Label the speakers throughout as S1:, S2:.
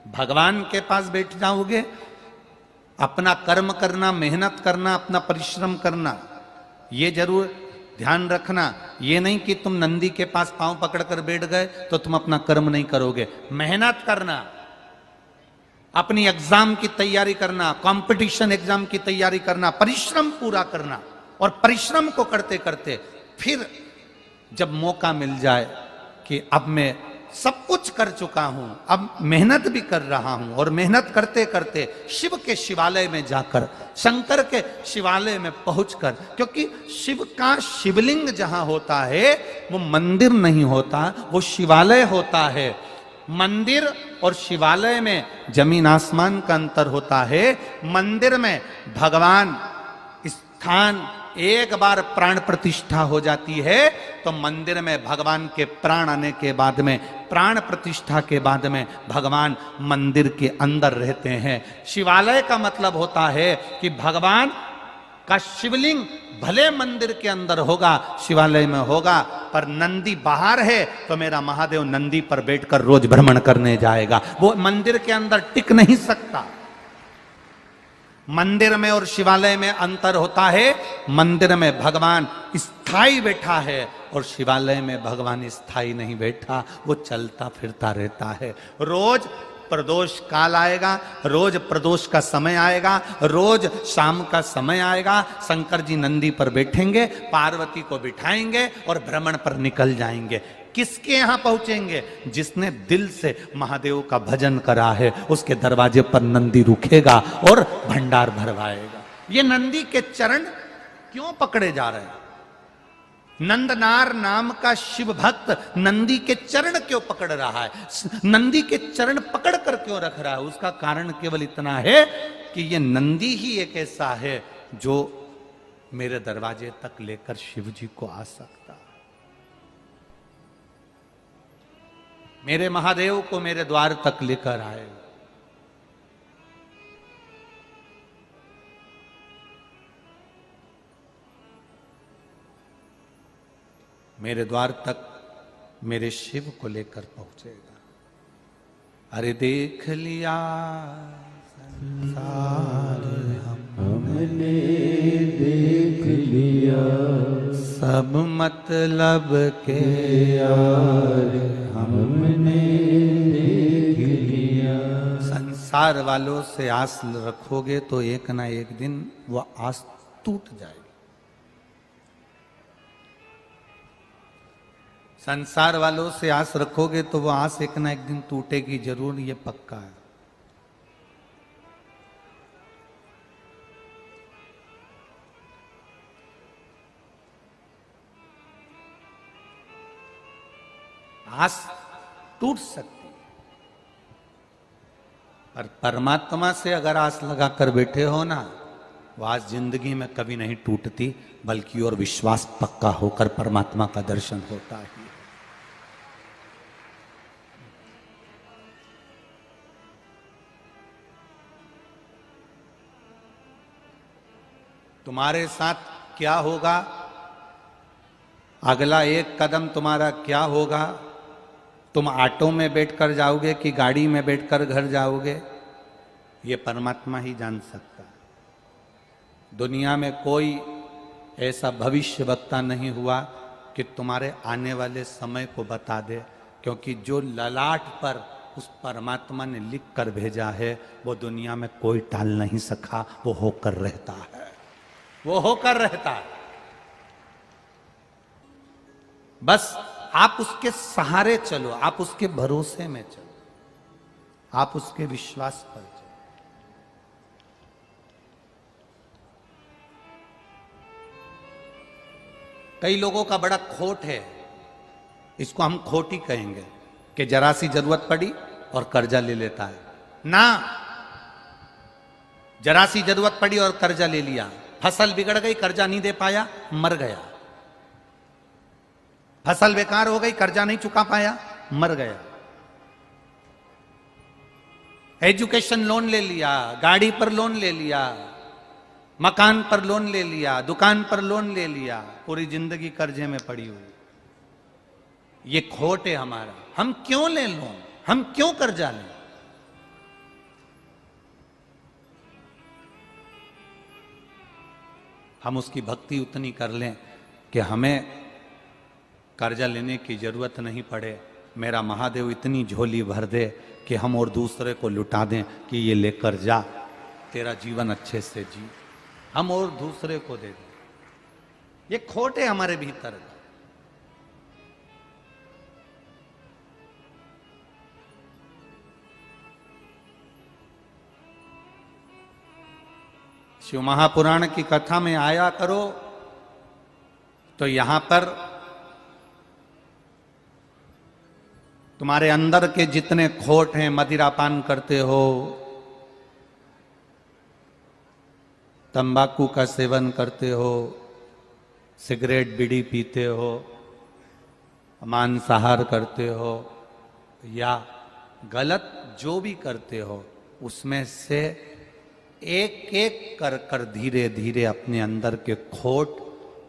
S1: भगवान के पास बैठ जाओगे, अपना कर्म करना, मेहनत करना, अपना परिश्रम करना, ये जरूर ध्यान रखना। ये नहीं कि तुम नंदी के पास पांव पकड़कर बैठ गए तो तुम अपना कर्म नहीं करोगे। मेहनत करना, अपनी एग्जाम की तैयारी करना, कंपटीशन एग्जाम की तैयारी करना, परिश्रम पूरा करना। और परिश्रम को करते करते फिर जब मौका मिल जाए कि अब मैं सब कुछ कर चुका हूं, अब मेहनत भी कर रहा हूं, और मेहनत करते करते शिव के शिवालय में जाकर, शंकर के शिवालय में पहुंचकर, क्योंकि शिव का शिवलिंग जहां होता है वो मंदिर नहीं होता, वो शिवालय होता है। मंदिर और शिवालय में जमीन आसमान का अंतर होता है। मंदिर में भगवान स्थान एक बार प्राण प्रतिष्ठा हो जाती है तो मंदिर में भगवान के प्राण आने के बाद में, प्राण प्रतिष्ठा के बाद में भगवान मंदिर के अंदर रहते हैं। शिवालय का मतलब होता है कि भगवान का शिवलिंग भले मंदिर के अंदर होगा, शिवालय में होगा, पर नंदी बाहर है तो मेरा महादेव नंदी पर बैठकर रोज भ्रमण करने जाएगा। वो मंदिर के अंदर टिक नहीं सकता। मंदिर में और शिवालय में अंतर होता है। मंदिर में भगवान स्थायी बैठा है और शिवालय में भगवान स्थायी नहीं बैठा, वो चलता फिरता रहता है। रोज प्रदोष काल आएगा, रोज प्रदोष का समय आएगा, रोज शाम का समय आएगा, शंकर जी नंदी पर बैठेंगे, पार्वती को बिठाएंगे और भ्रमण पर निकल जाएंगे। किसके यहां पहुंचेंगे? जिसने दिल से महादेव का भजन करा है, उसके दरवाजे पर नंदी रुकेगा और भंडार भरवाएगा। ये नंदी के चरण क्यों पकड़े जा रहे हैं? नंदनार नाम का शिव भक्त नंदी के चरण क्यों पकड़ रहा है? नंदी के चरण पकड़ कर क्यों रख रहा है? उसका कारण केवल इतना है कि ये नंदी ही एक ऐसा है जो मेरे दरवाजे तक लेकर शिव जी को आ सकता है। मेरे महादेव को मेरे द्वार तक लेकर आए। मेरे द्वार तक मेरे शिव को लेकर पहुंचेगा। अरे देख लिया संसार
S2: हमने, देख लिया
S1: सब मतलब के
S2: यार हमने, देख लिया।
S1: संसार वालों से आस रखोगे तो एक ना एक दिन वो आस टूट जाएगी। संसार वालों से आस रखोगे तो वो आस एक ना एक दिन टूटेगी जरूर, ये पक्का है। आस टूट सकती है, पर परमात्मा से अगर आस लगाकर बैठे हो ना, वो आस जिंदगी में कभी नहीं टूटती, बल्कि और विश्वास पक्का होकर परमात्मा का दर्शन होता है। तुम्हारे साथ क्या होगा, अगला एक कदम तुम्हारा क्या होगा, तुम ऑटो में बैठकर जाओगे कि गाड़ी में बैठकर घर जाओगे, ये परमात्मा ही जान सकता है। दुनिया में कोई ऐसा भविष्य वक्ता नहीं हुआ कि तुम्हारे आने वाले समय को बता दे, क्योंकि जो ललाट पर उस परमात्मा ने लिख कर भेजा है वो दुनिया में कोई टाल नहीं सका, वो होकर रहता है, वो होकर रहता है। बस आप उसके सहारे चलो, आप उसके भरोसे में चलो, आप उसके विश्वास पर चलो। कई लोगों का बड़ा खोट है, इसको हम खोट ही कहेंगे, कि जरा सी जरूरत पड़ी और कर्जा ले लेता है ना। जरा सी जरूरत पड़ी और कर्जा ले लिया, फसल बिगड़ गई, कर्जा नहीं दे पाया, मर गया। फसल बेकार हो गई, कर्जा नहीं चुका पाया, मर गया। एजुकेशन लोन ले लिया, गाड़ी पर लोन ले लिया, मकान पर लोन ले लिया, दुकान पर लोन ले लिया, पूरी जिंदगी कर्जे में पड़ी हुई। ये खोट है हमारा। हम क्यों ले लोन, हम क्यों कर्जा लें? हम उसकी भक्ति उतनी कर लें कि हमें कर्जा लेने की जरूरत नहीं पड़े, मेरा महादेव इतनी झोली भर दे कि हम और दूसरे को लुटा दें कि ये लेकर जा, तेरा जीवन अच्छे से जी, हम और दूसरे को दे दें। ये खोट है हमारे भीतर। शिव महापुराण की कथा में आया करो तो यहां पर तुम्हारे अंदर के जितने खोट हैं, मदिरापान करते हो, तंबाकू का सेवन करते हो, सिगरेट बीड़ी पीते हो, मांसाहार करते हो या गलत जो भी करते हो, उसमें से एक एक कर कर धीरे धीरे अपने अंदर के खोट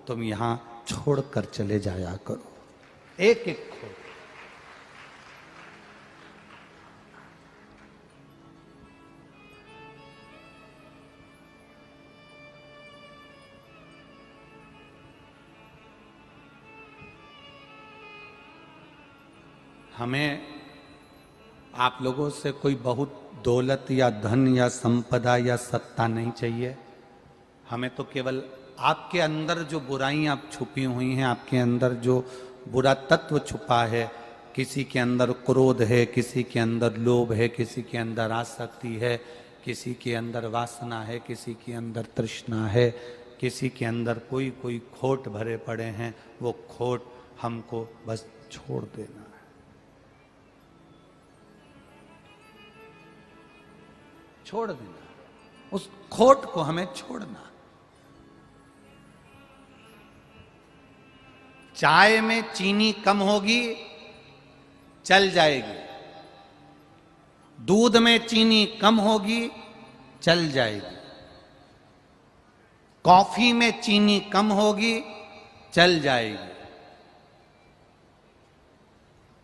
S1: तुम यहां छोड़कर चले जाया करो, एक एक खोट। हमें आप लोगों से कोई बहुत दौलत या धन या संपदा या सत्ता नहीं चाहिए। हमें तो केवल आपके अंदर जो बुराइयां छुपी हुई हैं, आपके अंदर जो बुरा तत्व छुपा है, किसी के अंदर क्रोध है, किसी के अंदर लोभ है, किसी के अंदर आसक्ति है, किसी के अंदर वासना है, किसी के अंदर तृष्णा है, किसी के अंदर कोई कोई खोट भरे पड़े हैं, वो खोट हमको बस छोड़ देना है। छोड़ देना, उस खोट को हमें छोड़ना। चाय में चीनी कम होगी, चल जाएगी। दूध में चीनी कम होगी, चल जाएगी। कॉफी में चीनी कम होगी, चल जाएगी।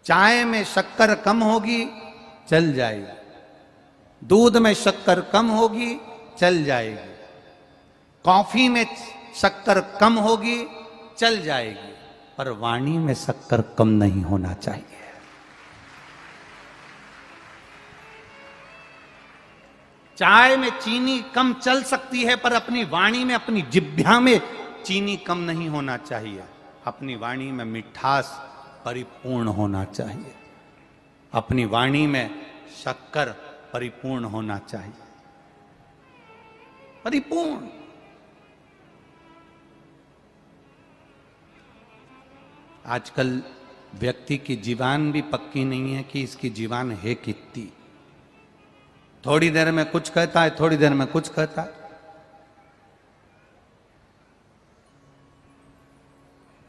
S1: चाय में शक्कर कम होगी, चल जाएगी। दूध में शक्कर कम होगी, चल जाएगी। कॉफी में शक्कर कम होगी, चल जाएगी, पर वाणी में शक्कर कम नहीं होना चाहिए। चाय में चीनी कम चल सकती है, पर अपनी वाणी में, अपनी जिह्वा में चीनी कम नहीं होना चाहिए। अपनी वाणी में मिठास परिपूर्ण होना चाहिए। अपनी वाणी में शक्कर परिपूर्ण होना चाहिए, परिपूर्ण। आजकल व्यक्ति की जीवान भी पक्की नहीं है कि इसकी जीवान है कितनी। थोड़ी देर में कुछ कहता है, थोड़ी देर में कुछ कहता है।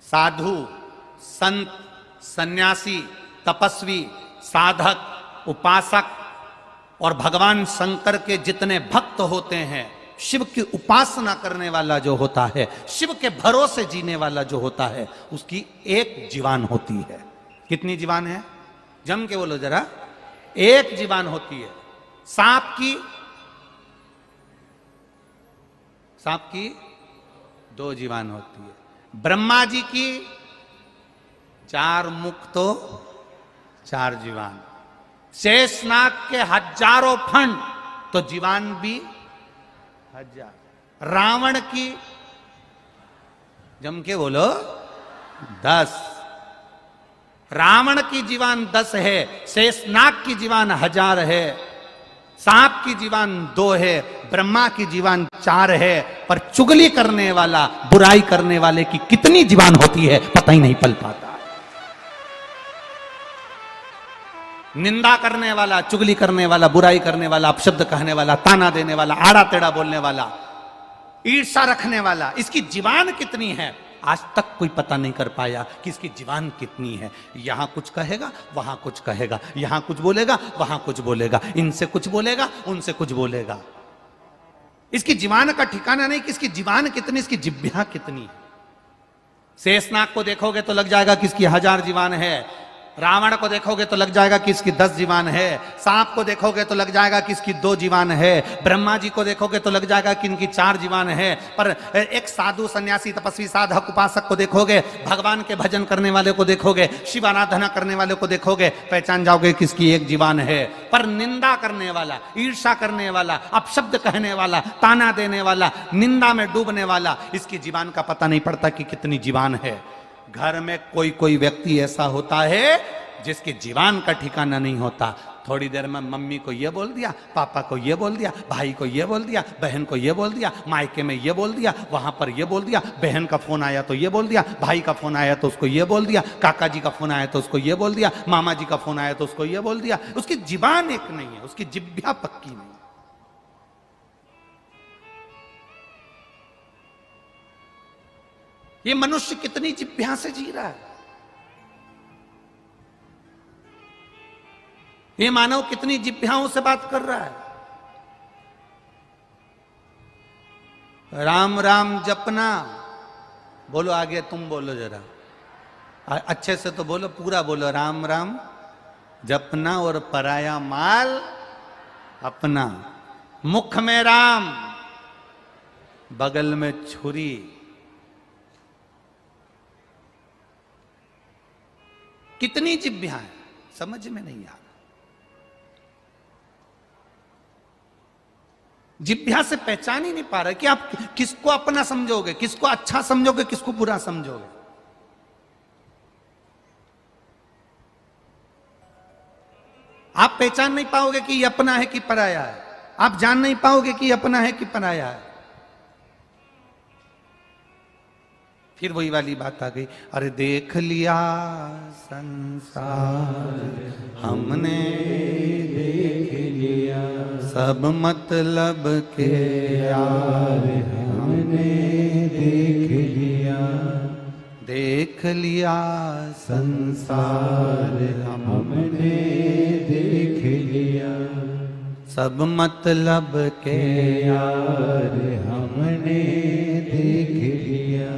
S1: साधु, संत, सन्यासी, तपस्वी, साधक, उपासक और भगवान शंकर के जितने भक्त होते हैं, शिव की उपासना करने वाला जो होता है, शिव के भरोसे जीने वाला जो होता है, उसकी एक जीवान होती है। कितनी जीवान है? जम के बोलो जरा। एक जीवान होती है। सांप की 2 जीवान होती है। ब्रह्मा जी की 4 मुख तो 4 जीवान। शेषनाग के हजारों फंड तो जीवान भी 1000। रावण की जम के बोलो 10। रावण की जीवान 10 है, शेषनाग की जीवान 1000 है, सांप की जीवान 2 है, ब्रह्मा की जीवान 4 है। पर चुगली करने वाला, बुराई करने वाले की कितनी जीवान होती है पता ही नहीं पल पाता। निंदा करने वाला, चुगली करने वाला, बुराई करने वाला, अपशब्द कहने वाला, ताना देने वाला, आड़ा टेढ़ा बोलने वाला, ईर्ष्या रखने वाला, इसकी जीवान कितनी है आज तक कोई पता नहीं कर पाया कि इसकी जीवान कितनी है। यहां कुछ कहेगा, वहां कुछ कहेगा, यहां कुछ बोलेगा, वहां कुछ बोलेगा, इनसे कुछ बोलेगा, उनसे कुछ बोलेगा। इसकी जीवान का ठिकाना नहीं कि इसकी जीवान कितनी, इसकी जिह्वा कितनी है। शेषनाग को देखोगे तो लग जाएगा कि इसकी 1000 जीवान है। रावण को देखोगे तो लग जाएगा कि इसकी 10 जीवान है, सांप को देखोगे तो लग जाएगा कि इसकी 2 जीवान है, ब्रह्मा जी को देखोगे तो लग जाएगा कि इनकी 4 जीवान है। पर एक साधु सन्यासी तपस्वी साधक उपासक को देखोगे, भगवान के भजन करने वाले को देखोगे, शिव आराधना करने वाले को देखोगे, पहचान जाओगे कि इसकी 1 जीवान है। पर निंदा करने वाला, ईर्ष्या करने वाला, अपशब्द कहने वाला, ताना देने वाला, निंदा में डूबने वाला, इसकी जीवान का पता नहीं पड़ता कि कितनी जीवान है। घर में कोई कोई व्यक्ति ऐसा होता है जिसकी जीवान का ठिकाना नहीं होता। थोड़ी देर में मम्मी को ये बोल दिया, पापा को ये बोल दिया, भाई को ये बोल दिया, बहन को ये बोल दिया, मायके में ये बोल दिया, वहां पर ये बोल दिया, बहन का फोन आया तो ये बोल दिया, भाई का फोन आया तो उसको ये बोल दिया, काका जी का फोन आया तो उसको ये बोल दिया, मामा जी का फोन आया तो उसको ये बोल दिया। उसकी जीवान एक नहीं है, उसकी जिह्वा पक्की नहीं। ये मनुष्य कितनी जिह्वा से जी रहा है, ये मानव कितनी जिह्वाओं से बात कर रहा है। राम राम जपना, बोलो आगे तुम बोलो जरा अच्छे से तो बोलो, पूरा बोलो, राम राम जपना और पराया माल अपना। मुख में राम, बगल में छुरी। कितनी जिह्वा है, समझ में नहीं आ रहा। जिह्वा से पहचान ही नहीं पा रहे कि आप किसको अपना समझोगे, किसको अच्छा समझोगे, किसको बुरा समझोगे। आप पहचान नहीं पाओगे कि ये अपना है कि पराया है। आप जान नहीं पाओगे कि ये अपना है कि पराया है। फिर वही वाली बात आ गई, अरे देख लिया संसार हमने,
S2: देख लिया
S1: सब मतलब के
S2: यार हमने, देख लिया
S1: देख लिया
S2: संसार हमने, देख लिया
S1: सब मतलब के
S2: यार हमने, देख लिया।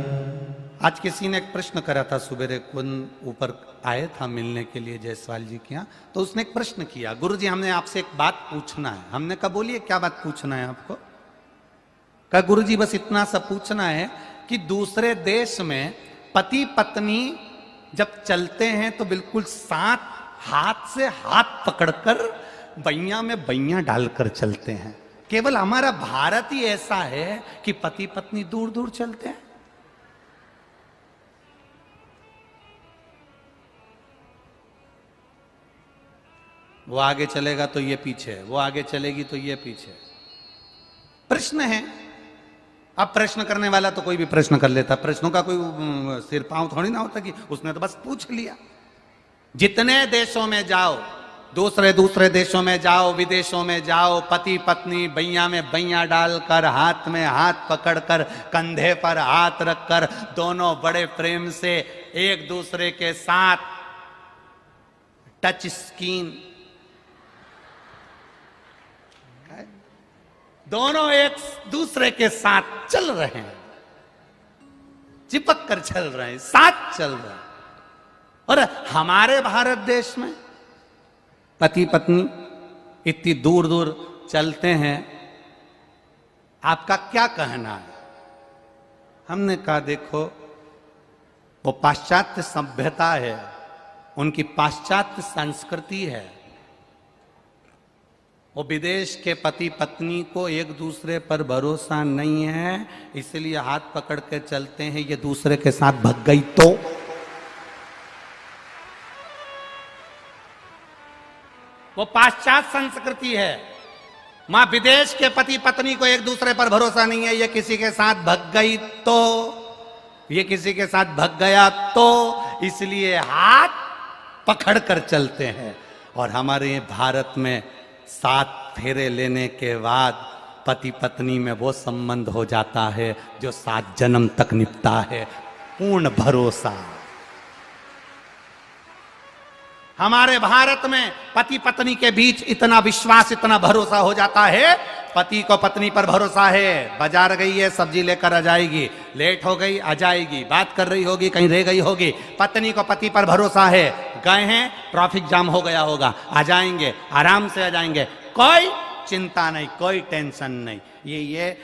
S1: आज किसी ने एक प्रश्न करा था, सुबेरे कौन ऊपर आए था मिलने के लिए जायसवाल जी के यहाँ, तो उसने एक प्रश्न किया, गुरुजी हमने आपसे एक बात पूछना है। हमने कहा बोलिए क्या बात पूछना है आपको। कहा गुरुजी बस इतना सा पूछना है कि दूसरे देश में पति पत्नी जब चलते हैं तो बिल्कुल साथ हाथ से हाथ पकड़कर बैया में बैया डालकर चलते हैं। केवल हमारा भारत ही ऐसा है कि पति पत्नी दूर दूर चलते हैं। वो आगे चलेगा तो ये पीछे, वो आगे चलेगी तो ये पीछे। प्रश्न है, अब प्रश्न करने वाला तो कोई भी प्रश्न कर लेता, प्रश्नों का कोई सिर पांव थोड़ी ना होता कि उसने तो बस पूछ लिया। जितने देशों में जाओ, दूसरे दूसरे देशों में जाओ, विदेशों में जाओ, पति पत्नी बैया में बैया डालकर, हाथ में हाथ पकड़कर, कंधे पर हाथ रखकर, दोनों बड़े प्रेम से एक दूसरे के साथ टच स्किन, दोनों एक दूसरे के साथ चल रहे हैं, चिपक कर चल रहे हैं, साथ चल रहे हैं। और हमारे भारत देश में पति पत्नी इतनी दूर दूर चलते हैं, आपका क्या कहना है। हमने कहा देखो, वो पाश्चात्य सभ्यता है, उनकी पाश्चात्य संस्कृति है। वो विदेश के पति पत्नी को एक दूसरे पर भरोसा नहीं है, इसलिए हाथ पकड़ के चलते हैं। ये दूसरे के साथ भग गई तो वो पाश्चात्य संस्कृति है। मां विदेश के पति पत्नी को एक दूसरे पर भरोसा नहीं है, ये किसी के साथ भग गई तो, ये किसी के साथ भग गया तो, इसलिए हाथ पकड़ कर चलते हैं। और हमारे भारत में 7 फेरे लेने के बाद पति पत्नी में वो संबंध हो जाता है जो 7 जन्म तक निपटा है। पूर्ण भरोसा। हमारे भारत में पति पत्नी के बीच इतना विश्वास, इतना भरोसा हो जाता है। पति को पत्नी पर भरोसा है, बाजार गई है सब्जी लेकर आ जाएगी, लेट हो गई आ जाएगी, बात कर रही होगी कहीं रह गई होगी। पत्नी को पति पर भरोसा है, गए हैं, ट्रैफिक जाम हो गया होगा, आ जाएंगे, आराम से आ जाएंगे, कोई चिंता नहीं, कोई टेंशन नहीं। ये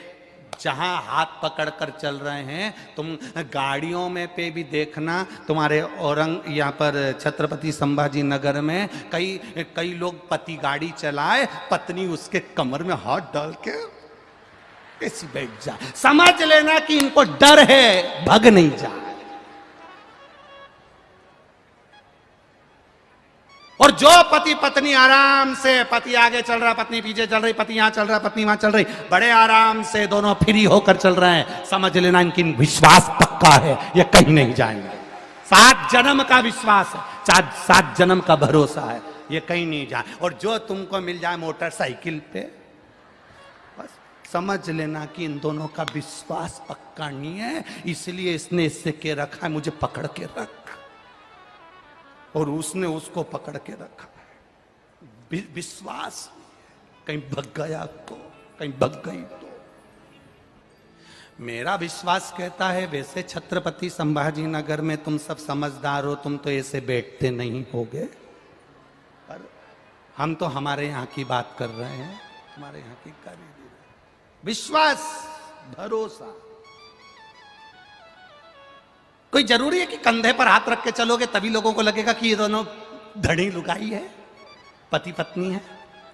S1: जहां हाथ पकड़ कर चल रहे हैं, तुम गाड़ियों में पे भी देखना, तुम्हारे यहाँ पर छत्रपति संभाजी नगर में कई लोग पति गाड़ी चलाए, पत्नी उसके कमर में हाथ डाल के ऐसी बैठ जाए, समझ लेना कि इनको डर है, भग नहीं जाए। और जो पति पत्नी आराम से, पति आगे चल रहा, पत्नी पीछे चल रही, पति यहां चल रहा, पत्नी वहां चल रही, बड़े आराम से दोनों फ्री होकर चल रहे हैं, समझ लेना इनकी विश्वास पक्का है, ये कहीं नहीं जाएंगे। 7 जन्म का विश्वास है, 7 जन्म का भरोसा है, ये कहीं नहीं जाए। और जो तुमको मिल जाए मोटरसाइकिल पे, बस समझ लेना कि इन दोनों का विश्वास पक्का नहीं है, इसलिए इसने इससे के रखा है, मुझे पकड़ के रख, और उसने उसको पकड़ के रखा है। विश्वास कहीं भग गया तो, कहीं भग गई तो। मेरा विश्वास कहता है, वैसे छत्रपति संभाजी नगर में तुम सब समझदार हो, तुम तो ऐसे बैठते नहीं होगे, पर हम तो हमारे यहाँ की बात कर रहे हैं, हमारे यहाँ की कर ही रहे हैं। विश्वास, भरोसा। कोई जरूरी है कि कंधे पर हाथ रख के चलोगे तभी लोगों को लगेगा कि ये दोनों धड़ी लुगाई है, पति पत्नी है?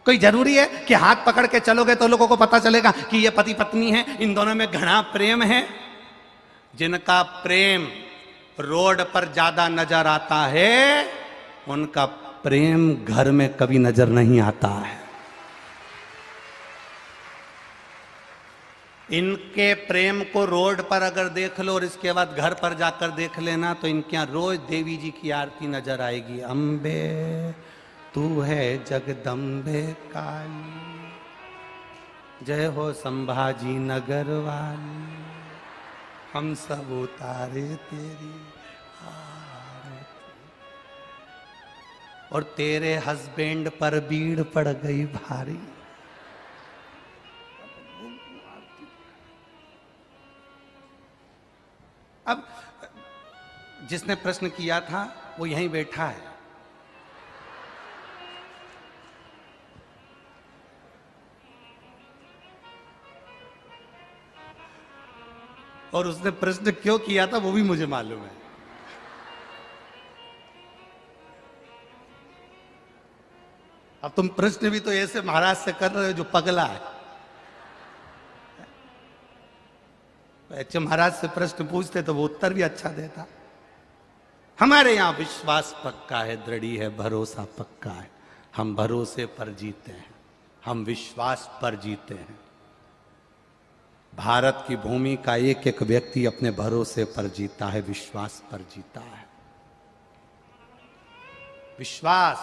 S1: कोई जरूरी है कि हाथ पकड़ के चलोगे तो लोगों को पता चलेगा कि ये पति पत्नी है, इन दोनों में घना प्रेम है? जिनका प्रेम रोड पर ज्यादा नजर आता है, उनका प्रेम घर में कभी नजर नहीं आता है। इनके प्रेम को रोड पर अगर देख लो और इसके बाद घर पर जाकर देख लेना, तो इनके यहाँ रोज देवी जी की आरती नजर आएगी। अम्बे तू है जगदम्बे काली, जय हो संभाजी नगर वाली, हम सब उतारे तेरी आरती। और तेरे हस्बैंड पर भीड़ पड़ गई भारी। अब जिसने प्रश्न किया था वो यहीं बैठा है, और उसने प्रश्न क्यों किया था वो भी मुझे मालूम है। अब तुम प्रश्न भी तो ऐसे महाराज से कर रहे हो जो पगला है। ऐसे महाराज से प्रश्न पूछते तो वो उत्तर भी अच्छा देता। हमारे यहां विश्वास पक्का है, दृढ़ी है, भरोसा पक्का है। हम भरोसे पर जीते हैं, हम विश्वास पर जीते हैं। भारत की भूमि का एक एक व्यक्ति अपने भरोसे पर जीता है, विश्वास पर जीता है। विश्वास।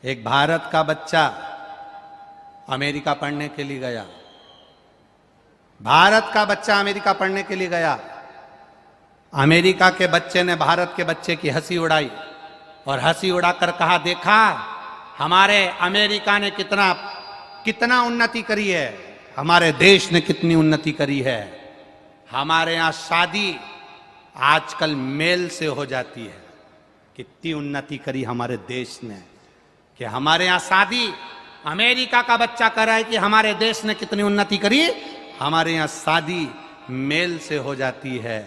S1: एक भारत का बच्चा अमेरिका पढ़ने के लिए गया। भारत का बच्चा अमेरिका पढ़ने के लिए गया। अमेरिका के बच्चे ने भारत के बच्चे की हंसी उड़ाई और हंसी उड़ाकर कहा, देखा हमारे अमेरिका ने कितना उन्नति करी है, हमारे देश ने कितनी उन्नति करी है। हमारे यहां शादी आजकल मेल से हो जाती है। कितनी उन्नति करी हमारे देश ने कि हमारे यहां शादी, अमेरिका का बच्चा कह रहा है कि हमारे देश ने कितनी उन्नति करी, हमारे यहां शादी मेल से हो जाती है।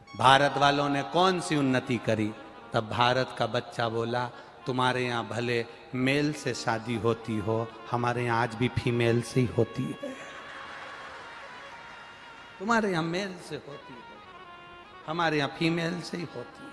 S1: भारत वालों ने कौन सी उन्नति करी? तब भारत का बच्चा बोला, तुम्हारे यहाँ भले मेल से शादी होती हो, हमारे यहाँ आज भी फीमेल से ही होती है। तुम्हारे यहाँ मेल से होती है, हमारे यहाँ फीमेल से ही होती है।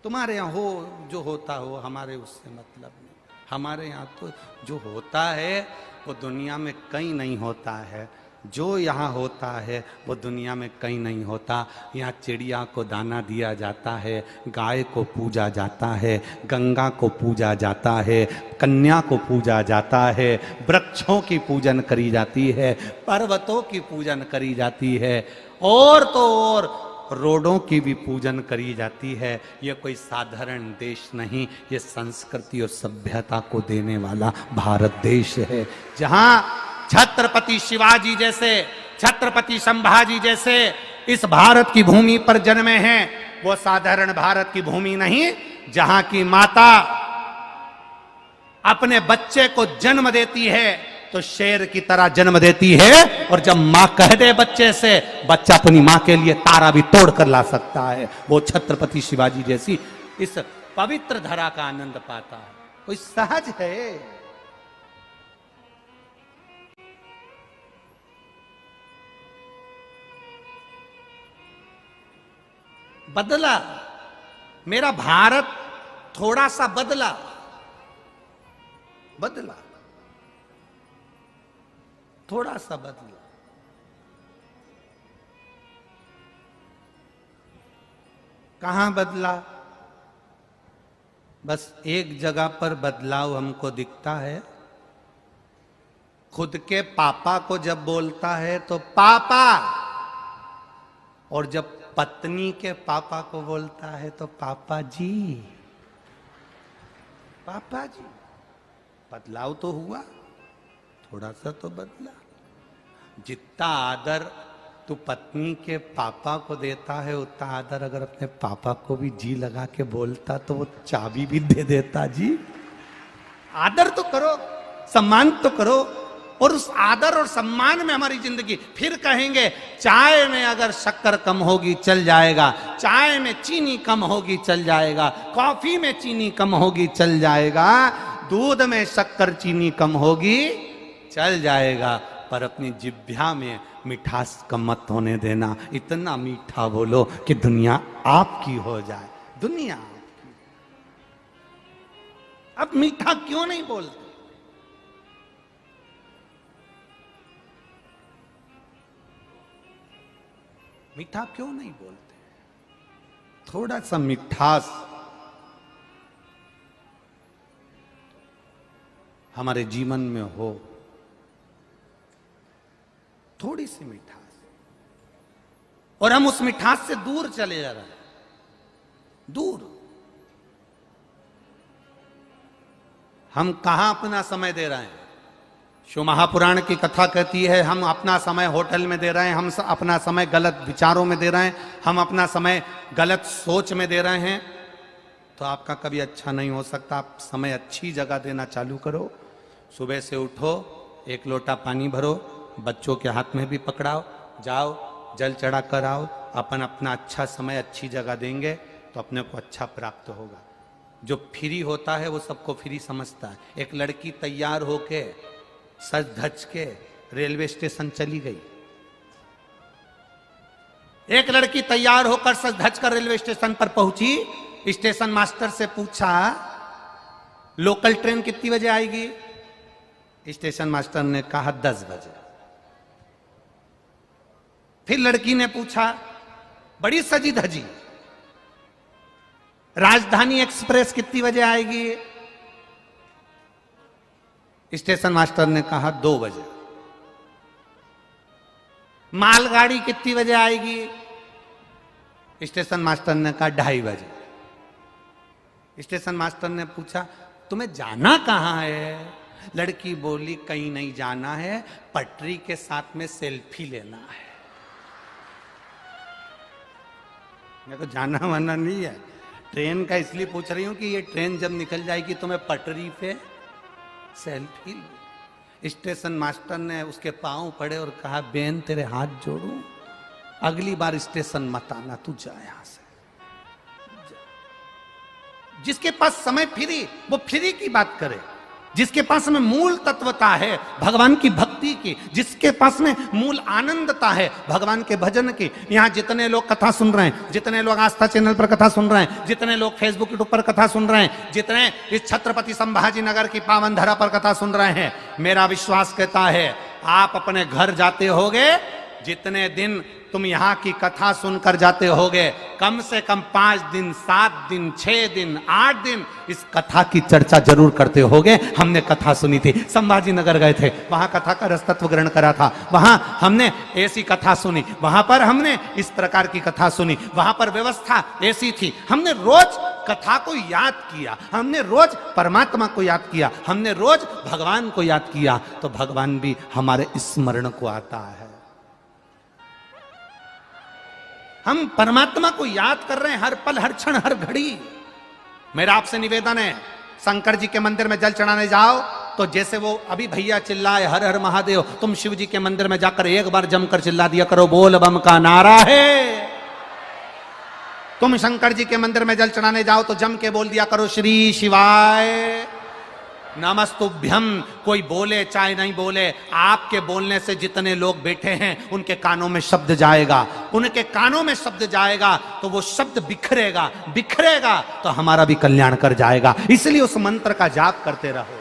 S1: तुम्हारे यहाँ हो जो होता हो, हमारे उससे मतलब नहीं। हमारे यहाँ तो जो होता है वो दुनिया में कहीं नहीं होता है। जो यहाँ होता है वो दुनिया में कहीं नहीं होता। यहाँ चिड़िया को दाना दिया जाता है, गाय को पूजा जाता है, गंगा को पूजा जाता है, कन्या को पूजा जाता है, वृक्षों की पूजन करी जाती है, पर्वतों की पूजन करी जाती है, और तो और रोडों की भी पूजन करी जाती है। ये कोई साधारण देश नहीं, ये संस्कृति और सभ्यता को देने वाला भारत देश है, जहाँ छत्रपति शिवाजी जैसे, छत्रपति संभाजी जैसे इस भारत की भूमि पर जन्मे हैं। वो साधारण भारत की भूमि नहीं जहां की माता अपने बच्चे को जन्म देती है तो शेर की तरह जन्म देती है, और जब मां कह दे बच्चे से, बच्चा अपनी मां के लिए तारा भी तोड़ कर ला सकता है। वो छत्रपति शिवाजी जैसी इस पवित्र धरा का आनंद पाता है। कोई सहज है। बदला, मेरा भारत थोड़ा सा बदला, बदला, थोड़ा सा बदला। कहां बदला? बस एक जगह पर बदलाव हमको दिखता है। खुद के पापा को जब बोलता है तो पापा, और जब पत्नी के पापा को बोलता है तो पापा जी, पापा जी। बदलाव तो हुआ, थोड़ा सा तो बदला। जितना आदर तू पत्नी के पापा को देता है, उतना आदर अगर अपने पापा को भी जी लगा के बोलता तो वो चाबी भी दे देता। जी, आदर तो करो, सम्मान तो करो, और उस आदर और सम्मान में हमारी जिंदगी। फिर कहेंगे चाय में अगर शक्कर कम होगी चल जाएगा, चाय में चीनी कम होगी चल जाएगा, कॉफी में चीनी कम होगी चल जाएगा, दूध में शक्कर चीनी कम होगी चल जाएगा, पर अपनी जिह्वा में मिठास कम मत होने देना। इतना मीठा बोलो कि दुनिया आपकी हो जाए, दुनिया आपकी। अब मीठा क्यों नहीं बोलते? मीठा क्यों नहीं बोलते? थोड़ा सा मिठास हमारे जीवन में हो, थोड़ी सी मिठास, और हम उस मिठास से दूर चले जा रहे हैं, दूर। हम कहां अपना समय दे रहे हैं? शिव महापुराण की कथा कहती है हम अपना समय होटल में दे रहे हैं, हम अपना समय गलत विचारों में दे रहे हैं, हम अपना समय गलत सोच में दे रहे हैं, तो आपका कभी अच्छा नहीं हो सकता। आप समय अच्छी जगह देना चालू करो। सुबह से उठो, एक लोटा पानी भरो, बच्चों के हाथ में भी पकड़ाओ, जाओ जल चढ़ा कर आओ। अपन अपना अच्छा समय अच्छी जगह देंगे तो अपने को अच्छा प्राप्त होगा। जो फ्री होता है वो सबको फ्री समझता है। एक लड़की तैयार होके सज धज के रेलवे स्टेशन चली गई। एक लड़की तैयार होकर सज धज कर रेलवे स्टेशन पर पहुंची। स्टेशन मास्टर से पूछा लोकल ट्रेन कितनी बजे आएगी? स्टेशन मास्टर ने कहा 10 बजे। फिर लड़की ने पूछा बड़ी सजी धजी, राजधानी एक्सप्रेस कितनी बजे आएगी? स्टेशन मास्टर ने कहा 2 बजे। मालगाड़ी कितनी बजे आएगी? स्टेशन मास्टर ने कहा 2:30 बजे। स्टेशन मास्टर ने पूछा तुम्हें जाना कहां है? लड़की बोली कहीं नहीं जाना है, पटरी के साथ में सेल्फी लेना है। मेरे को जाना वाना नहीं है, ट्रेन का इसलिए पूछ रही हूं कि ये ट्रेन जब निकल जाएगी तो मैं पटरी पे सेल्फी लूं। स्टेशन मास्टर ने उसके पांव पड़े और कहा बेन तेरे हाथ जोड़ूं, अगली बार स्टेशन मत आना, तू जा यहां से। जिसके पास समय फ्री वो फ्री की बात करे, जिसके पास में मूल तत्वता है भगवान की भक्ति की, जिसके पास में मूल आनंदता है भगवान के भजन की। यहाँ जितने लोग कथा सुन रहे हैं, जितने लोग आस्था चैनल पर कथा सुन रहे हैं, जितने लोग फेसबुक यूट्यूब पर कथा सुन रहे हैं, जितने इस छत्रपति संभाजी नगर की पावन धरा पर कथा सुन रहे हैं, मेरा विश्वास कहता है आप अपने घर जाते होगे, जितने दिन तुम यहाँ की कथा सुनकर जाते होगे, कम से कम 5 दिन, 7 दिन, 6 दिन, 8 दिन इस कथा की चर्चा जरूर करते होगे। हमने कथा सुनी थी, संभाजी नगर गए थे, वहां कथा का रसतत्व ग्रहण करा था, वहां हमने ऐसी कथा सुनी, वहां पर हमने इस प्रकार की कथा सुनी, वहां पर व्यवस्था ऐसी थी, हमने रोज कथा को याद किया, हमने रोज परमात्मा को याद किया, हमने रोज भगवान को याद किया, तो भगवान भी हमारे स्मरण को आता है। हम परमात्मा को याद कर रहे हैं हर पल, हर क्षण, हर घड़ी। मेरा आपसे निवेदन है, शंकर जी के मंदिर में जल चढ़ाने जाओ तो जैसे वो अभी भैया चिल्लाए हर हर महादेव, तुम शिव जी के मंदिर में जाकर एक बार जमकर चिल्ला दिया करो, बोल बम का नारा है। तुम शंकर जी के मंदिर में जल चढ़ाने जाओ तो जम के बोल दिया करो, श्री शिवाय नमस्तुभ्यम। कोई बोले चाहे नहीं बोले, आपके बोलने से जितने लोग बैठे हैं उनके कानों में शब्द जाएगा, उनके कानों में शब्द जाएगा तो वो शब्द बिखरेगा, बिखरेगा तो हमारा भी कल्याण कर जाएगा। इसलिए उस मंत्र का जाप करते रहो।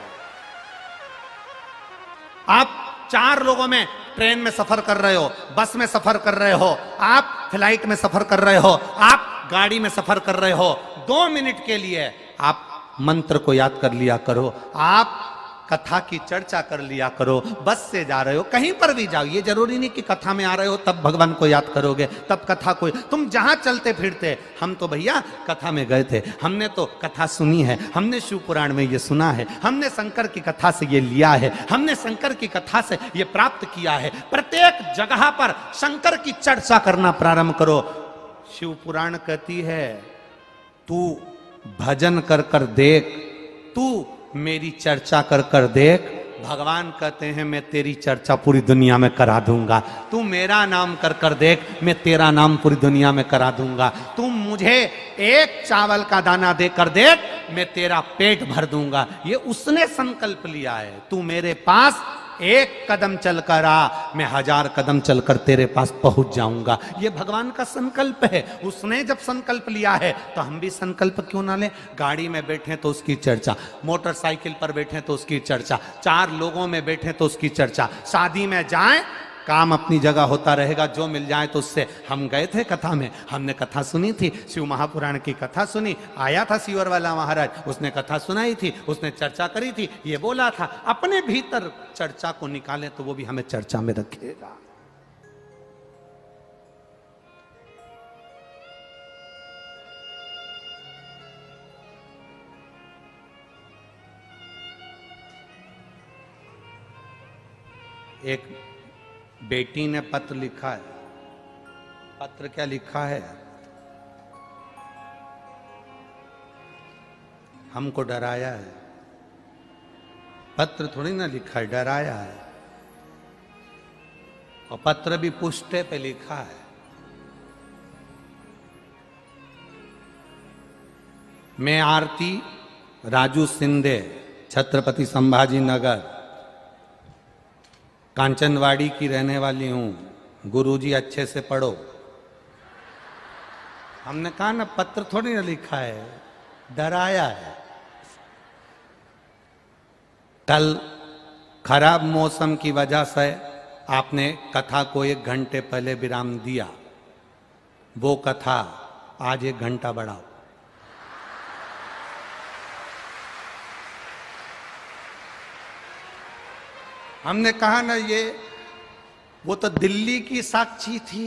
S1: आप 4 लोगों में ट्रेन में सफर कर रहे हो, बस में सफर कर रहे हो, आप फ्लाइट में सफर कर रहे हो, आप गाड़ी में सफर कर रहे हो, 2 मिनट के लिए आप मंत्र को याद कर लिया करो, आप कथा की चर्चा कर लिया करो। बस से जा रहे हो, कहीं पर भी जाओ, ये जरूरी नहीं कि कथा में आ रहे हो तब भगवान को याद करोगे, तब कथा को, तुम जहां चलते फिरते, हम तो भैया कथा में गए थे, हमने तो कथा सुनी है, हमने शिव पुराण में ये सुना है, हमने शंकर की कथा से ये लिया है, हमने शंकर की कथा से ये प्राप्त किया है। प्रत्येक जगह पर शंकर की चर्चा करना प्रारंभ करो। शिव पुराण कहती है, तू भजन कर कर देख, तू मेरी चर्चा कर कर देख। भगवान कहते हैं मैं तेरी चर्चा पूरी दुनिया में करा दूंगा। तू मेरा नाम कर कर देख, मैं तेरा नाम पूरी दुनिया में करा दूंगा। तू मुझे एक चावल का दाना दे कर देख, मैं तेरा पेट भर दूंगा। ये उसने संकल्प लिया है। तू मेरे पास एक कदम चलकर आ, मैं 1000 कदम चलकर तेरे पास पहुंच जाऊंगा। ये भगवान का संकल्प है। उसने जब संकल्प लिया है तो हम भी संकल्प क्यों ना लें। गाड़ी में बैठे तो उसकी चर्चा, मोटरसाइकिल पर बैठे तो उसकी चर्चा, 4 लोगों में बैठे तो उसकी चर्चा, शादी में जाएं, काम अपनी जगह होता रहेगा, जो मिल जाए तो उससे। हम गए थे कथा में, हमने कथा सुनी थी, शिव महापुराण की कथा सुनी। आया था सीवर वाला महाराज, उसने कथा सुनाई थी, उसने चर्चा करी थी, ये बोला था अपने भीतर चर्चा को निकाले तो वो भी हमें चर्चा में रखेगा। एक बेटी ने पत्र लिखा है। पत्र क्या लिखा है? हमको डराया है। पत्र थोड़ी ना लिखा है, डराया है। और पत्र भी पुष्टे पे लिखा है। मैं आरती राजू सिंधे, छत्रपति संभाजी नगर, कांचनवाड़ी की रहने वाली हूं। गुरुजी अच्छे से पढ़ो। हमने कहा ना, पत्र थोड़ी ना लिखा है, डराया है। कल खराब मौसम की वजह से आपने कथा को 1 घंटे पहले विराम दिया। वो कथा आज 1 घंटा बढ़ाओ। हमने कहा ना, ये वो तो दिल्ली की साक्षी थी,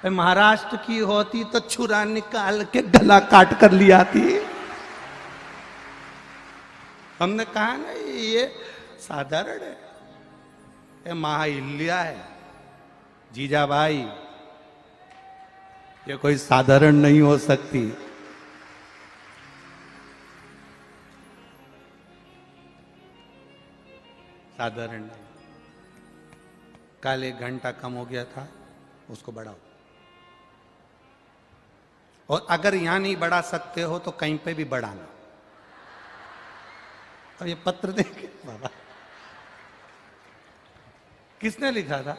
S1: महाराष्ट्र की होती तो छुरा निकाल के गला काट कर लिया थी। हमने कहा ना, ये साधारण है, ये महाहिल्या है, जीजाबाई, ये कोई साधारण नहीं हो सकती। साधारण नहीं। कल 1 घंटा कम हो गया था, उसको बढ़ाओ। और अगर यहां नहीं बढ़ा सकते हो तो कहीं पे भी बढ़ाना। और ये पत्र देखे बाबा, किसने लिखा था?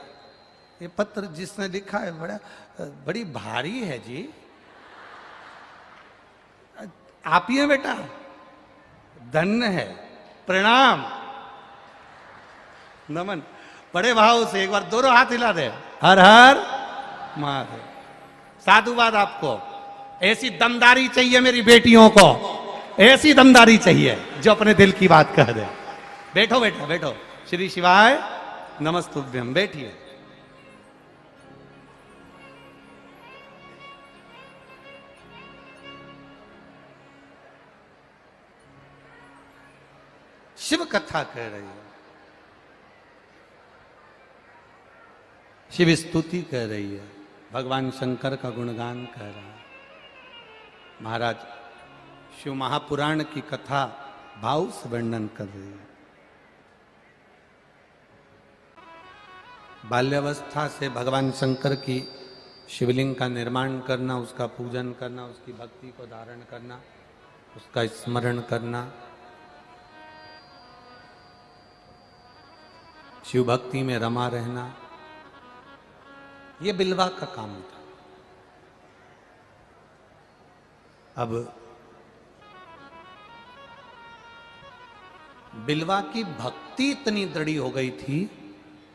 S1: ये पत्र जिसने लिखा है बड़ी भारी है जी। आप ही हैं बेटा, धन्य है, प्रणाम, नमन। बड़े भाव से एक बार दोनों हाथ हिला दे, हर हर महादेव। साधुवाद आपको। ऐसी दमदारी चाहिए मेरी बेटियों को, ऐसी दमदारी चाहिए जो अपने दिल की बात कह दे। बैठो बैठो बैठो। श्री शिवाय नमस्तुभ्यम। बैठिए। शिव कथा कह रही है, शिव स्तुति कह रही है, भगवान शंकर का गुणगान कह रहा है। महाराज शिव महापुराण की कथा भाव से वर्णन कर रही है। बाल्यावस्था से भगवान शंकर की शिवलिंग का निर्माण करना, उसका पूजन करना, उसकी भक्ति को धारण करना, उसका स्मरण करना, शिव भक्ति में रमा रहना, ये बिल्वा का काम था। अब बिल्वा की भक्ति इतनी दृढ़ी हो गई थी,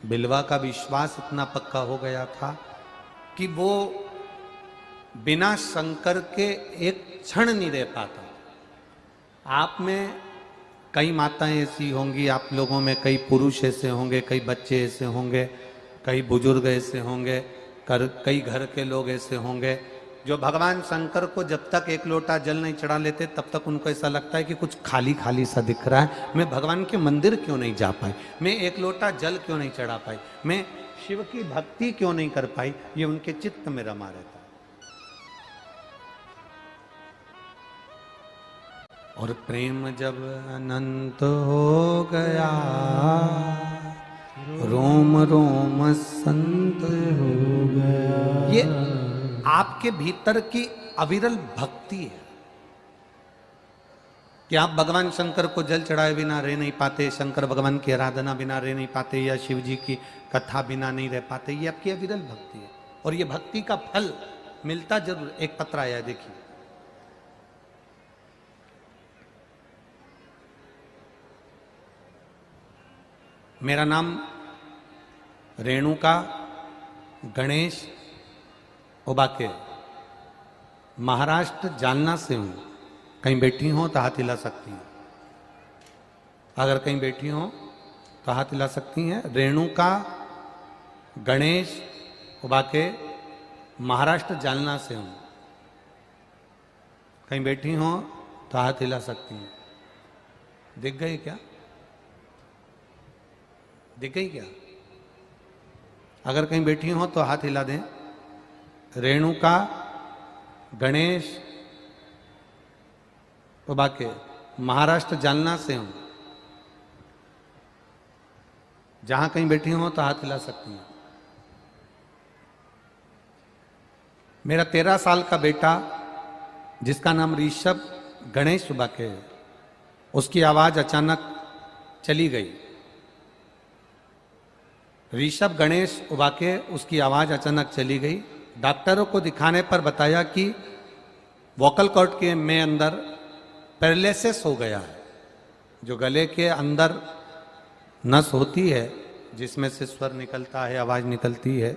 S1: बिल्वा का विश्वास इतना पक्का हो गया था कि वो बिना शंकर के एक क्षण नहीं रह पाता। आप में कई माताएं ऐसी होंगी, आप लोगों में कई पुरुष ऐसे होंगे, कई बच्चे ऐसे होंगे, कई बुजुर्ग ऐसे होंगे, कई घर के लोग ऐसे होंगे जो भगवान शंकर को जब तक एक लोटा जल नहीं चढ़ा लेते तब तक उनको ऐसा लगता है कि कुछ खाली खाली सा दिख रहा है, मैं भगवान के मंदिर क्यों नहीं जा पाई, मैं एक लोटा जल क्यों नहीं चढ़ा पाई, मैं शिव की भक्ति क्यों नहीं कर पाई। ये उनके चित्त में रमा रहता है। और प्रेम जब अनंत हो गया, रोम रोम संत हो गया। ये आपके भीतर की अविरल भक्ति है कि आप भगवान शंकर को जल चढ़ाए बिना रह नहीं पाते, शंकर भगवान की आराधना बिना रह नहीं पाते, या शिव जी की कथा बिना नहीं रह पाते। ये आपकी अविरल भक्ति है और ये भक्ति का फल मिलता जरूर। एक पत्र आया, देखिए। मेरा नाम रेणुका गणेश उबाके, महाराष्ट्र जालना से हूं। कहीं बैठी हो तो हाथ हिला सकती हैं, अगर कहीं बैठी हो तो हाथ हिला सकती हैं। रेणुका गणेश उबाके, महाराष्ट्र जालना से हूं। कहीं बैठी हो तो हाथ हिला सकती हैं। दिख गई क्या? दिख गई क्या? अगर कहीं बैठी हो तो हाथ हिला दें। रेणुका गणेश उबाके, महाराष्ट्र जालना से हूं। जहां कहीं बैठी हो तो हाथ हिला सकती हैं। मेरा 13 साल का बेटा जिसका नाम ऋषभ गणेश उबाके है, उसकी आवाज अचानक चली गई। ऋषभ गणेश उबाके, उसकी आवाज अचानक चली गई। डॉक्टरों को दिखाने पर बताया कि वोकल कॉर्ड के में अंदर पैरालिसिस हो गया है। जो गले के अंदर नस होती है जिसमें से स्वर निकलता है, आवाज निकलती है,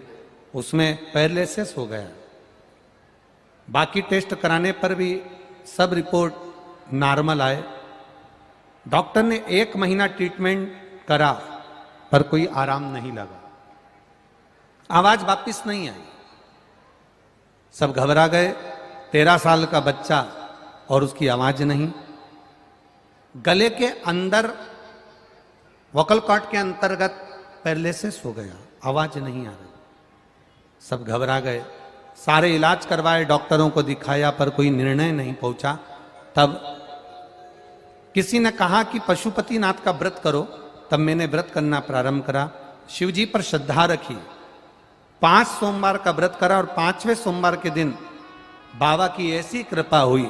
S1: उसमें पैरालिसिस हो गया। बाकी टेस्ट कराने पर भी सब रिपोर्ट नॉर्मल आए। डॉक्टर ने 1 महीना ट्रीटमेंट करा पर कोई आराम नहीं लगा, आवाज वापिस नहीं आई। सब घबरा गए। 13 साल का बच्चा और उसकी आवाज नहीं। गले के अंदर वोकल कॉर्ड के अंतर्गत पैरालिसिस हो गया, आवाज नहीं आ रही। सब घबरा गए, सारे इलाज करवाए, डॉक्टरों को दिखाया पर कोई निर्णय नहीं पहुंचा। तब किसी ने कहा कि पशुपतिनाथ का व्रत करो। तब मैंने व्रत करना प्रारंभ करा, शिवजी पर श्रद्धा रखी। 5 सोमवार का व्रत करा और 5वें सोमवार के दिन बाबा की ऐसी कृपा हुई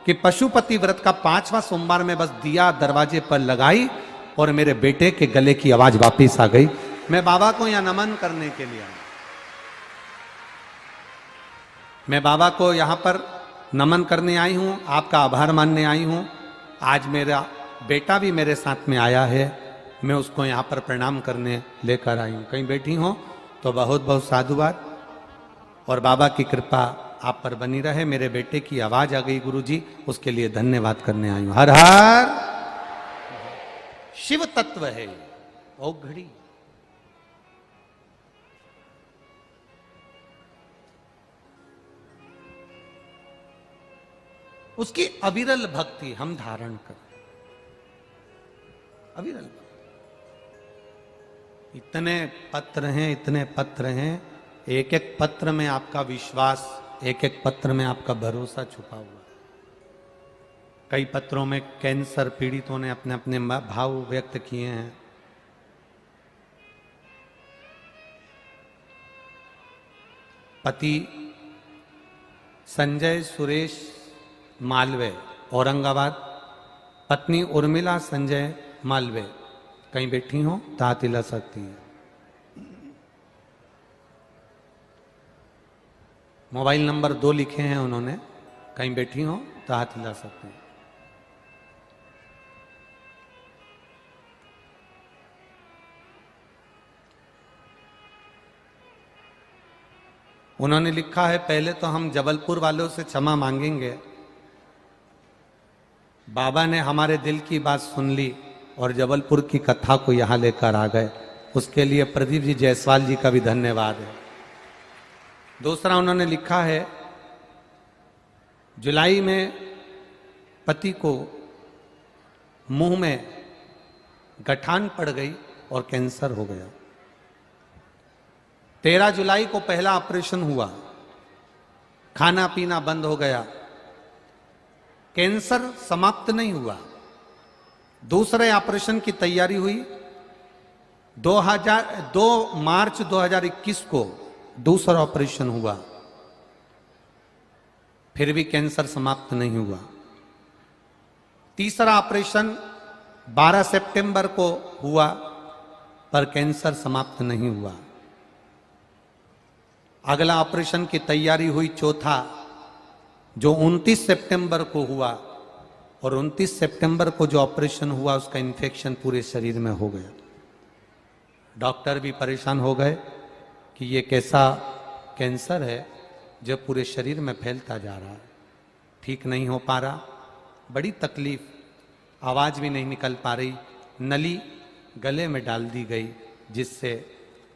S1: कि पशुपति व्रत का 5वां सोमवार में बस दिया दरवाजे पर लगाई और मेरे बेटे के गले की आवाज वापिस आ गई। मैं बाबा को यहां नमन करने के लिए आया। मैं बाबा को यहां पर नमन करने आई हूं, आपका आभार मानने आई हूं। आज मेरा बेटा भी मेरे साथ में आया है, मैं उसको यहां पर प्रणाम करने लेकर आई हूं। कहीं बैठी हो तो बहुत बहुत साधुवाद और बाबा की कृपा आप पर बनी रहे। मेरे बेटे की आवाज आ गई गुरुजी, उसके लिए धन्यवाद करने आई हूं। हर हर शिव तत्व है ओ घड़ी। उसकी अविरल भक्ति हम धारण करें। अविरल। इतने पत्र हैं, एक एक पत्र में आपका विश्वास, एक एक पत्र में आपका भरोसा छुपा हुआ। कई पत्रों में कैंसर पीड़ितों ने अपने अपने भाव व्यक्त किए हैं। पति संजय सुरेश मालवे औरंगाबाद, पत्नी उर्मिला संजय मालवे, कहीं बैठी हो तो हाथ हिला सकती है। मोबाइल नंबर 2 लिखे हैं उन्होंने, कहीं बैठी हो तो हाथ हिला सकते हैं। उन्होंने लिखा है, पहले तो हम जबलपुर वालों से क्षमा मांगेंगे। बाबा ने हमारे दिल की बात सुन ली और जबलपुर की कथा को यहां लेकर आ गए, उसके लिए प्रदीप जी जायसवाल जी का भी धन्यवाद है। दूसरा उन्होंने लिखा है, जुलाई में पति को मुंह में गठान पड़ गई और कैंसर हो गया। 13 जुलाई को पहला ऑपरेशन हुआ, खाना पीना बंद हो गया, कैंसर समाप्त नहीं हुआ। दूसरे ऑपरेशन की तैयारी हुई। 2 मार्च 2021 को दूसरा ऑपरेशन हुआ, फिर भी कैंसर समाप्त नहीं हुआ। तीसरा ऑपरेशन 12 सितंबर को हुआ, पर कैंसर समाप्त नहीं हुआ। अगला ऑपरेशन की तैयारी हुई चौथा, जो 29 सितंबर को हुआ, और 29 सितंबर को जो ऑपरेशन हुआ उसका इन्फेक्शन पूरे शरीर में हो गया। डॉक्टर भी परेशान हो गए कि ये कैसा कैंसर है जो पूरे शरीर में फैलता जा रहा है, ठीक नहीं हो पा रहा, बड़ी तकलीफ, आवाज भी नहीं निकल पा रही। नली गले में डाल दी गई जिससे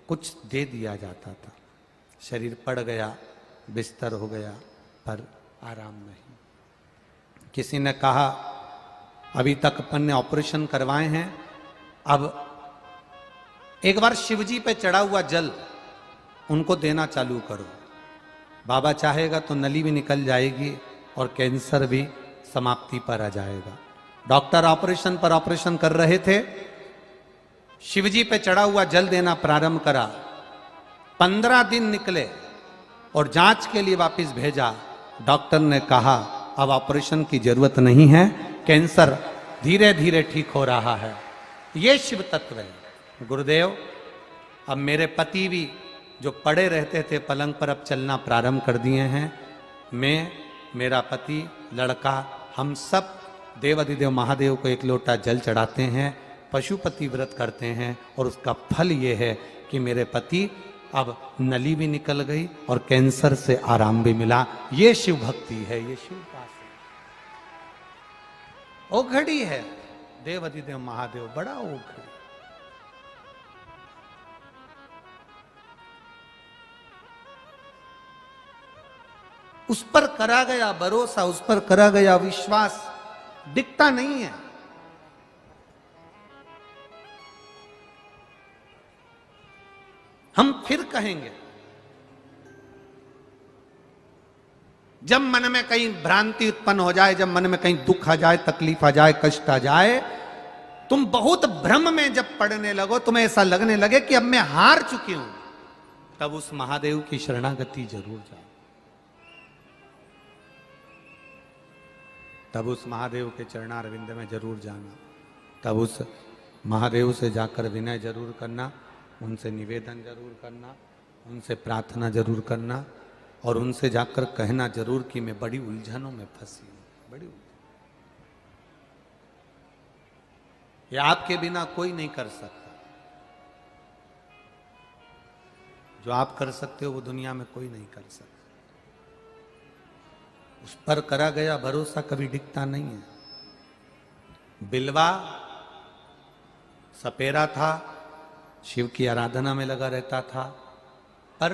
S1: कुछ दे दिया जाता था। शरीर पड़ गया, बिस्तर हो गया, पर आराम नहीं। किसी ने कहा अभी तक अपन ने ऑपरेशन करवाए हैं, अब एक बार शिवजी पे चढ़ा हुआ जल उनको देना चालू करो, बाबा चाहेगा तो नली भी निकल जाएगी और कैंसर भी समाप्ति पर आ जाएगा। डॉक्टर ऑपरेशन पर ऑपरेशन कर रहे थे, शिवजी पे चढ़ा हुआ जल देना प्रारंभ करा। 15 दिन निकले और जांच के लिए वापस भेजा। डॉक्टर ने कहा अब ऑपरेशन की जरूरत नहीं है, कैंसर धीरे धीरे ठीक हो रहा है। ये शिव तत्व है गुरुदेव। अब मेरे पति भी जो पड़े रहते थे पलंग पर, अब चलना प्रारंभ कर दिए हैं। मैं, मेरा पति, लड़का, हम सब देवाधिदेव महादेव को एक लोटा जल चढ़ाते हैं, पशुपति व्रत करते हैं, और उसका फल ये है कि मेरे पति अब नली भी निकल गई और कैंसर से आराम भी मिला। ये शिव भक्ति है, ये शिव पास है। ओघड़ी है देवाधिदेव महादेव, बड़ा ओघड़ी। उस पर करा गया भरोसा, उस पर करा गया विश्वास दिखता नहीं है। हम फिर कहेंगे, जब मन में कहीं भ्रांति उत्पन्न हो जाए, जब मन में कहीं दुख आ जाए, तकलीफ आ जाए, कष्ट आ जाए, तुम बहुत भ्रम में जब पड़ने लगो, तुम्हें ऐसा लगने लगे कि अब मैं हार चुकी हूं, तब उस महादेव की शरणागति जरूर जाओ। तब उस महादेव के चरणारविंद में जरूर जाना। तब उस महादेव से जाकर विनय जरूर करना, उनसे निवेदन जरूर करना, उनसे प्रार्थना जरूर करना, और उनसे जाकर कहना जरूर कि मैं बड़ी उलझनों में फंसी हूं, बड़ी उलझन। ये आपके बिना कोई नहीं कर सकता। जो आप कर सकते हो वो दुनिया में कोई नहीं कर सकता। उस पर करा गया भरोसा कभी डिगता नहीं है। बिलवा सपेरा था, शिव की आराधना में लगा रहता था, पर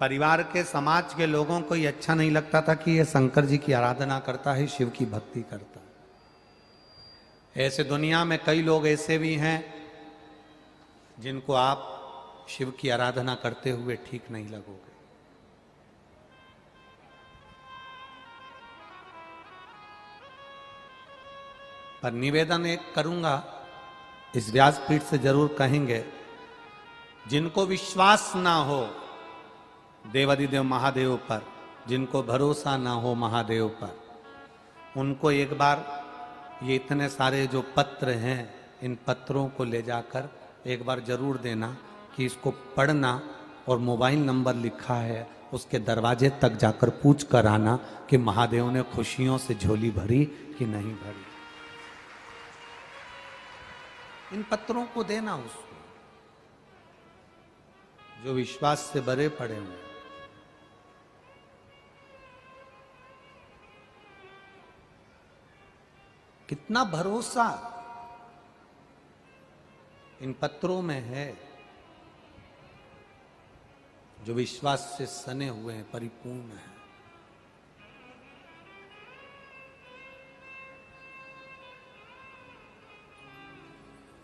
S1: परिवार के, समाज के लोगों को ये अच्छा नहीं लगता था कि ये शंकर जी की आराधना करता है, शिव की भक्ति करता है। ऐसे दुनिया में कई लोग ऐसे भी हैं जिनको आप शिव की आराधना करते हुए ठीक नहीं लगोगे। पर निवेदन एक करूंगा, इस व्यासपीठ से जरूर कहेंगे, जिनको विश्वास ना हो देवादिदेव महादेव पर, जिनको भरोसा ना हो महादेव पर, उनको एक बार ये इतने सारे जो पत्र हैं, इन पत्रों को ले जाकर एक बार जरूर देना कि इसको पढ़ना, और मोबाइल नंबर लिखा है उसके दरवाजे तक जाकर पूछ कर आना कि महादेव ने खुशियों से झोली भरी कि नहीं भरी। इन पत्रों को देना उसको जो विश्वास से भरे पड़े हुए। कितना भरोसा इन पत्रों में है, जो विश्वास से सने हुए हैं, परिपूर्ण है।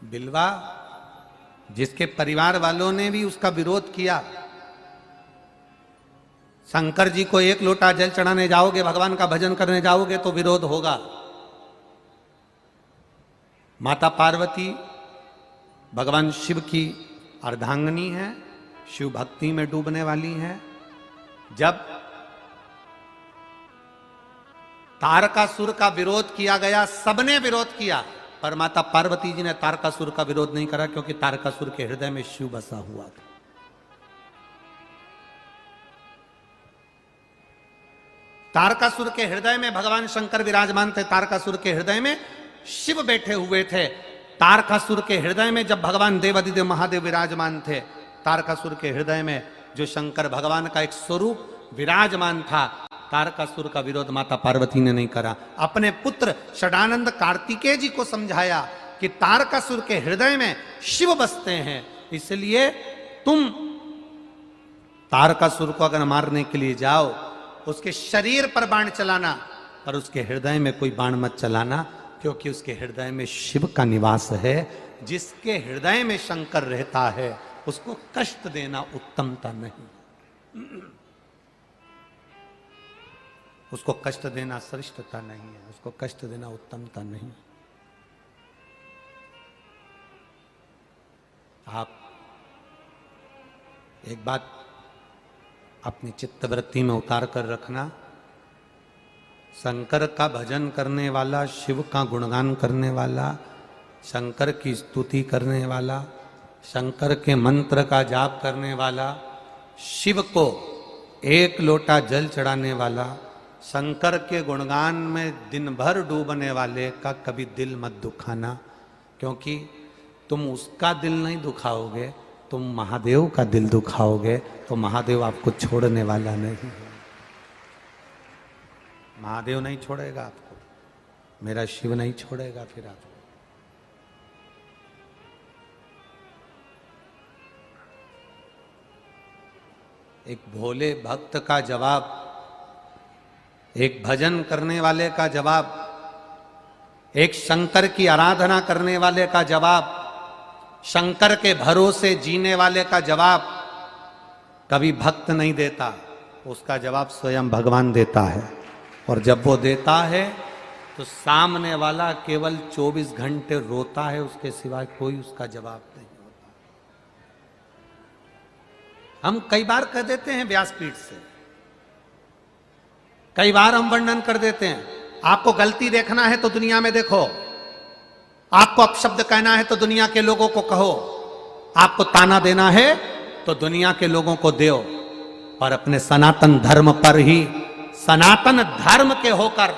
S1: बिलवा, जिसके परिवार वालों ने भी उसका विरोध किया, शंकर जी को एक लोटा जल चढ़ाने जाओगे, भगवान का भजन करने जाओगे तो विरोध होगा। माता पार्वती भगवान शिव की अर्धांगिनी है, शिव भक्ति में डूबने वाली हैं। जब तारकासुर का विरोध किया गया, सबने विरोध किया, पर माता पार्वती जी ने तारकासुर का विरोध नहीं करा, क्योंकि तारकासुर के हृदय में शिव बसा हुआ था। तारकासुर के हृदय में भगवान शंकर विराजमान थे, तारकासुर के हृदय में शिव बैठे हुए थे। तारकासुर के हृदय में जब भगवान देवादिदेव महादेव विराजमान थे, तारकासुर के हृदय में जो शंकर भगवान का एक स्वरूप विराजमान था, तारकासुर का विरोध माता पार्वती ने नहीं करा। अपने पुत्र षडानंद कार्तिकेय जी को समझाया कि तारकासुर के हृदय में शिव बसते हैं, इसलिए तुम तारकासुर को अगर मारने के लिए जाओ, उसके शरीर पर बाण चलाना, पर उसके हृदय में कोई बाण मत चलाना, क्योंकि उसके हृदय में शिव का निवास है। जिसके हृदय में शंकर रहता है उसको कष्ट देना उत्तमता नहीं, उसको कष्ट देना श्रेष्ठता नहीं है, उसको कष्ट देना उत्तमता नहीं। आप एक बात अपनी चित्तवृत्ति में उतार कर रखना, शंकर का भजन करने वाला, शिव का गुणगान करने वाला, शंकर की स्तुति करने वाला, शंकर के मंत्र का जाप करने वाला, शिव को एक लोटा जल चढ़ाने वाला, शंकर के गुणगान में दिन भर डूबने वाले का कभी दिल मत दुखाना, क्योंकि तुम उसका दिल नहीं दुखाओगे, तुम महादेव का दिल दुखाओगे, तो महादेव आपको छोड़ने वाला नहीं है। महादेव नहीं छोड़ेगा आपको, मेरा शिव नहीं छोड़ेगा फिर आपको। एक भोले भक्त का जवाब, एक भजन करने वाले का जवाब, एक शंकर की आराधना करने वाले का जवाब, शंकर के भरोसे जीने वाले का जवाब कभी भक्त नहीं देता, उसका जवाब स्वयं भगवान देता है। और जब वो देता है तो सामने वाला केवल 24 घंटे रोता है, उसके सिवाय कोई उसका जवाब नहीं होता। हम कई बार कह देते हैं व्यासपीठ से, कई बार हम वर्णन कर देते हैं, आपको गलती देखना है तो दुनिया में देखो, आपको अपशब्द कहना है तो दुनिया के लोगों को कहो, आपको ताना देना है तो दुनिया के लोगों को दो, पर अपने सनातन धर्म पर ही, सनातन धर्म के होकर,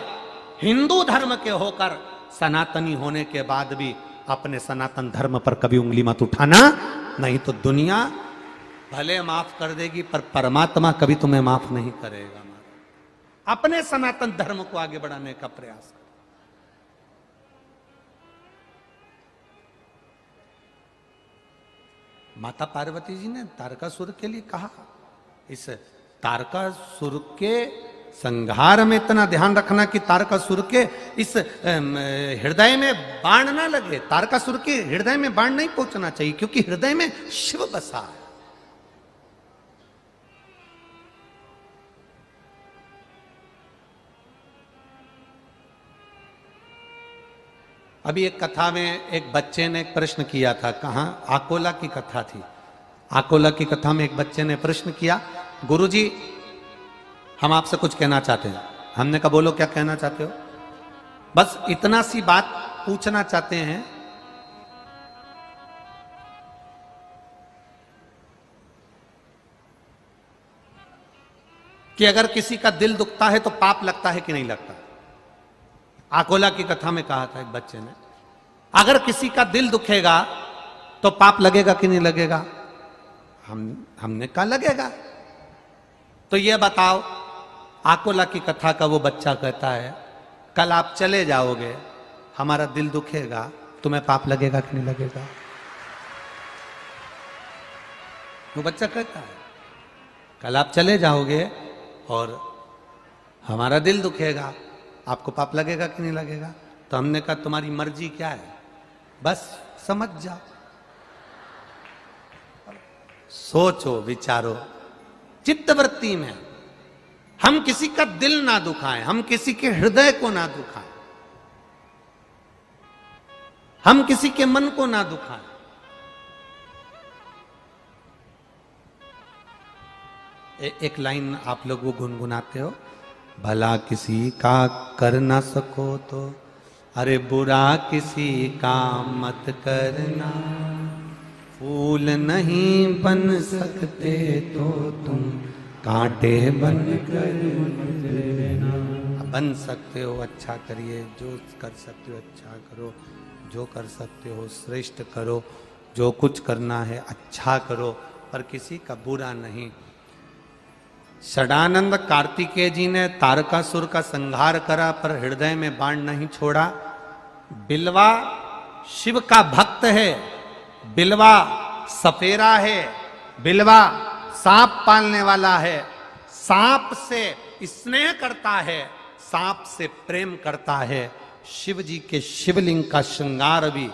S1: हिंदू धर्म के होकर, सनातनी होने के बाद भी अपने सनातन धर्म पर कभी उंगली मत उठाना, नहीं तो दुनिया भले माफ कर देगी पर परमात्मा कभी तुम्हें माफ नहीं करेगा। अपने सनातन धर्म को आगे बढ़ाने का प्रयास कर। माता पार्वती जी ने तारकासुर के लिए कहा, इस तारकासुर के संहार में इतना ध्यान रखना कि तारकासुर के इस हृदय में बाण ना लगे। तारकासुर के हृदय में बाण नहीं पहुंचना चाहिए, क्योंकि हृदय में शिव बसा है। अभी एक कथा में एक बच्चे ने एक प्रश्न किया था, कहां, आकोला की कथा थी। आकोला की कथा में एक बच्चे ने प्रश्न किया, गुरुजी हम आपसे कुछ कहना चाहते हैं। हमने कहा बोलो क्या कहना चाहते हो। बस इतना सी बात पूछना चाहते हैं कि अगर किसी का दिल दुखता है तो पाप लगता है कि नहीं लगता। आकोला की कथा में कहा था एक बच्चे ने, अगर किसी का दिल दुखेगा तो पाप लगेगा कि नहीं लगेगा। हमने कहा लगेगा। तो ये बताओ, आकोला की कथा का वो बच्चा कहता है कल आप चले जाओगे, हमारा दिल दुखेगा, तुम्हें पाप लगेगा कि नहीं लगेगा। वो बच्चा कहता है कल आप चले जाओगे और हमारा दिल दुखेगा, आपको पाप लगेगा कि नहीं लगेगा। तो हमने कहा तुम्हारी मर्जी क्या है, बस समझ जाओ, सोचो विचारो चित्तवृत्ति में। हम किसी का दिल ना दुखाएं, हम किसी के हृदय को ना दुखाएं, हम किसी के मन को ना दुखाएं। एक लाइन आप लोग वो गुनगुनाते हो, भला किसी का कर ना सको तो अरे बुरा किसी का मत करना, फूल नहीं बन सकते तो तुम कांटे बन कर लेना। बन सकते हो अच्छा करिए, जो कर सकते हो अच्छा करो, जो कर सकते हो श्रेष्ठ करो, जो कुछ करना है अच्छा करो, पर किसी का बुरा नहीं। षडानंद कार्तिकेय जी ने तारकासुर का संहार करा पर हृदय में बाण नहीं छोड़ा। बिलवा शिव का भक्त है, बिलवा सपेरा है, बिलवा सांप पालने वाला है, सांप से स्नेह करता है, सांप से प्रेम करता है। शिव जी के शिवलिंग का श्रृंगार भी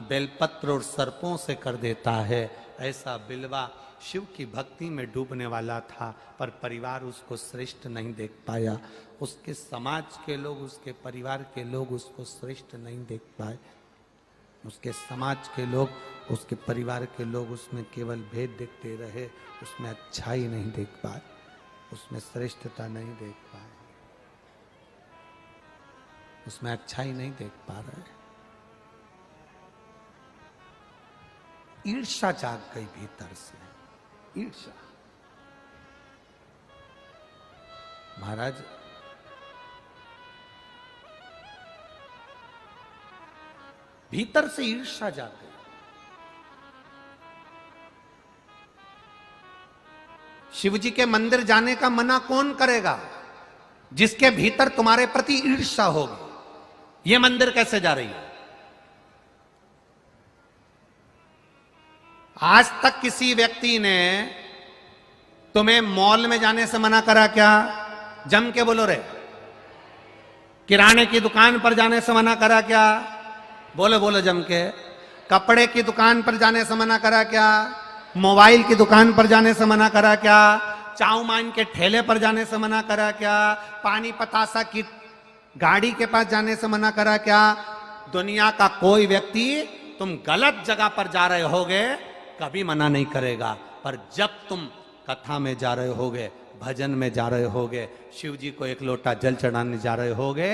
S1: बेलपत्र और सर्पों से कर देता है। ऐसा बिलवा शिव की भक्ति में डूबने वाला था, पर परिवार उसको श्रेष्ठ नहीं देख पाया, उसके समाज के लोग, उसके परिवार के लोग उसको श्रेष्ठ नहीं देख पाए। उसके समाज के लोग, उसके परिवार के लोग उसमें केवल भेद देखते रहे, उसमें अच्छाई नहीं देख पाए, उसमें श्रेष्ठता नहीं देख पाए, उसमें अच्छाई नहीं देख पा रहे। ईर्ष्या जाग गई भीतर से, ईर्ष्या। महाराज भीतर से ईर्ष्या जाग गई। शिव जी के मंदिर जाने का मना कौन करेगा, जिसके भीतर तुम्हारे प्रति ईर्ष्या होगी। ये मंदिर कैसे जा रही है। आज तक किसी व्यक्ति ने तुम्हें मॉल में जाने से मना करा क्या? जम के बोलो रे। किराने की दुकान पर जाने से मना करा क्या? बोलो बोलो जम के। कपड़े की दुकान पर जाने से मना करा क्या? मोबाइल की दुकान पर जाने से मना करा क्या? चाउमान के ठेले पर जाने से मना करा क्या? पानी पतासा की गाड़ी के पास जाने से मना करा क्या? दुनिया का कोई व्यक्ति तुम गलत जगह पर जा रहे होगे कभी मना नहीं करेगा, पर जब तुम कथा में जा रहे होगे, भजन में जा रहे होगे, शिव जी को एक लोटा जल चढ़ाने जा रहे होगे,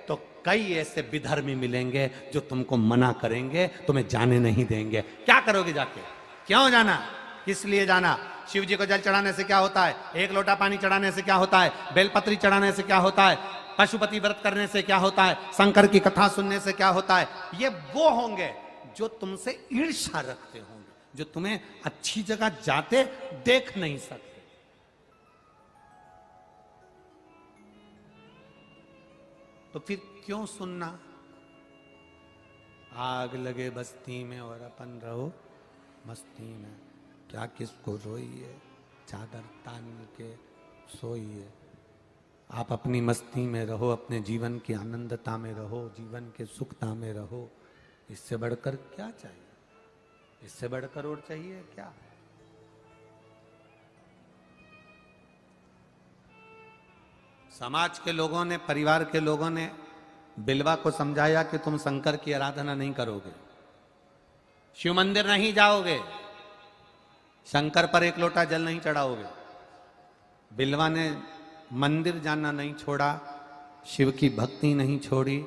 S1: तो कई ऐसे विधर्मी मिलेंगे जो तुमको मना करेंगे, तुम्हें जाने नहीं देंगे। क्या करोगे जाके? क्यों जाना? किस लिए जाना? शिव जी को जल चढ़ाने से क्या होता है? एक लोटा पानी चढ़ाने से क्या होता है? बेलपत्री चढ़ाने से क्या होता है? पशुपति व्रत करने से क्या होता है? शंकर की कथा सुनने से क्या होता है? ये वो होंगे जो तुमसे ईर्ष्या रखते होंगे, जो तुम्हें अच्छी जगह जाते देख नहीं सकते। तो फिर क्यों सुनना? आग लगे बस्ती में और अपन रहो मस्ती में, क्या किसको रोइए, चादर तान के सोइए। आप अपनी मस्ती में रहो, अपने जीवन की आनंदता में रहो, जीवन के सुखता में रहो। इससे बढ़कर क्या चाहिए? इससे बढ़कर और चाहिए क्या? समाज के लोगों ने, परिवार के लोगों ने बिलवा को समझाया कि तुम शंकर की आराधना नहीं करोगे, शिव मंदिर नहीं जाओगे, शंकर पर एक लोटा जल नहीं चढ़ाओगे। बिलवा ने मंदिर जाना नहीं छोड़ा, शिव की भक्ति नहीं छोड़ी,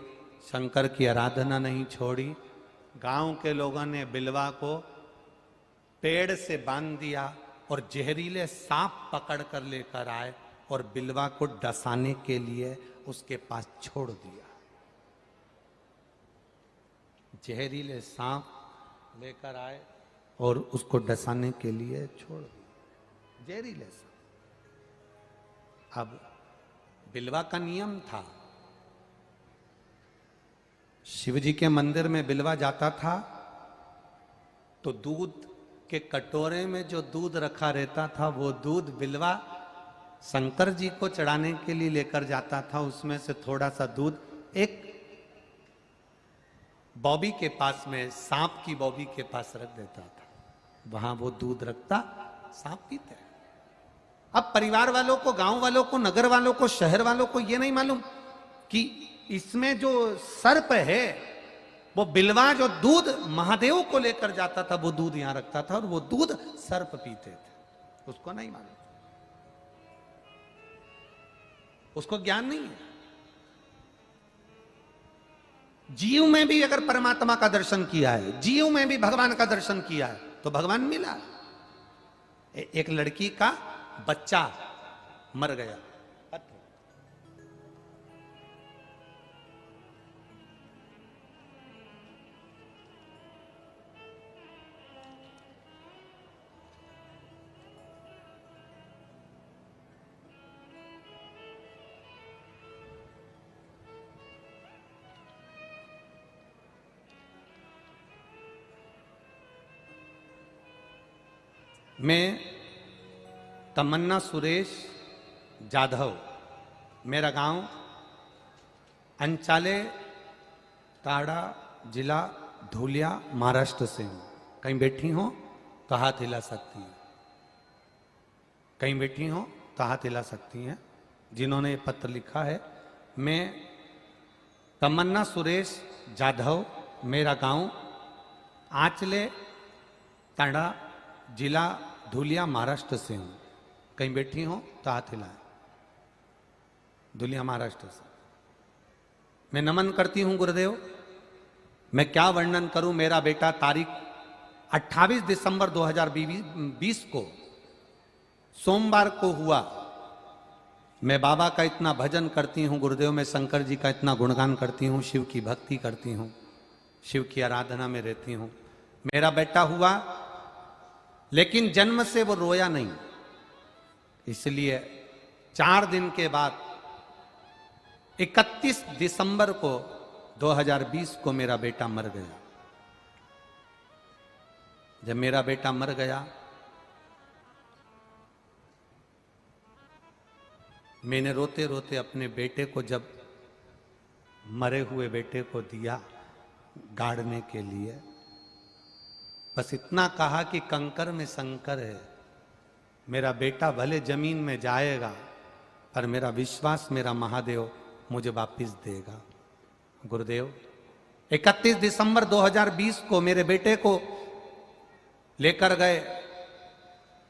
S1: शंकर की आराधना नहीं छोड़ी। गांव के लोगों ने बिलवा को पेड़ से बांध दिया और जहरीले सांप पकड़ कर लेकर आए और बिलवा को डसाने के लिए उसके पास छोड़ दिया। जहरीले सांप लेकर आए और उसको डसाने के लिए छोड़ दिया, जहरीले सांप। अब बिलवा का नियम था, शिव जी के मंदिर में बिलवा जाता था तो दूध के कटोरे में जो दूध रखा रहता था वो दूध बिलवा शंकर जी को चढ़ाने के लिए लेकर जाता था। उसमें से थोड़ा सा दूध एक बॉबी के पास में, सांप की बॉबी के पास रख देता था, वहां वो दूध रखता, सांप पीते। अब परिवार वालों को, गांव वालों को, नगर वालों को, शहर वालों को ये नहीं मालूम कि इसमें जो सर्प है वो बिलवा जो दूध महादेव को लेकर जाता था वो दूध यहां रखता था और वो दूध सर्प पीते थे। उसको नहीं मालूम, उसको ज्ञान नहीं है। जीव में भी अगर परमात्मा का दर्शन किया है, जीव में भी भगवान का दर्शन किया है तो भगवान मिला। एक लड़की का बच्चा मर गया, मैं तमन्ना सुरेश जाधव, मेरा गांव अंचाले ताड़ा, जिला धुलिया, महाराष्ट्र से हूं। कहीं बैठी हो तो हाथ हिला सकती हैं, कहीं बैठी हो तो हाथ हिला सकती हैं जिन्होंने ये पत्र लिखा है। मैं तमन्ना सुरेश जाधव, मेरा गांव आंचले ताड़ा, जिला धुलिया, महाराष्ट्र से हूं। कहीं बैठी हो तो हाथ हिलाएं। धुलिया महाराष्ट्र से मैं नमन करती हूं गुरुदेव। मैं क्या वर्णन करूं। मेरा बेटा तारीख 28 दिसंबर 2020 को सोमवार को हुआ। मैं बाबा का इतना भजन करती हूं गुरुदेव, मैं शंकर जी का इतना गुणगान करती हूं, शिव की भक्ति करती हूं, शिव की आराधना में रहती हूं। मेरा बेटा हुआ लेकिन जन्म से वो रोया नहीं, इसलिए 4 दिन के बाद 31 दिसंबर को 2020 को मेरा बेटा मर गया। जब मेरा बेटा मर गया, मैंने रोते रोते अपने बेटे को, जब मरे हुए बेटे को दिया गाड़ने के लिए, बस इतना कहा कि कंकर में शंकर है, मेरा बेटा भले जमीन में जाएगा पर मेरा विश्वास, मेरा महादेव मुझे वापिस देगा। गुरुदेव 31 दिसंबर 2020 को मेरे बेटे को लेकर गए।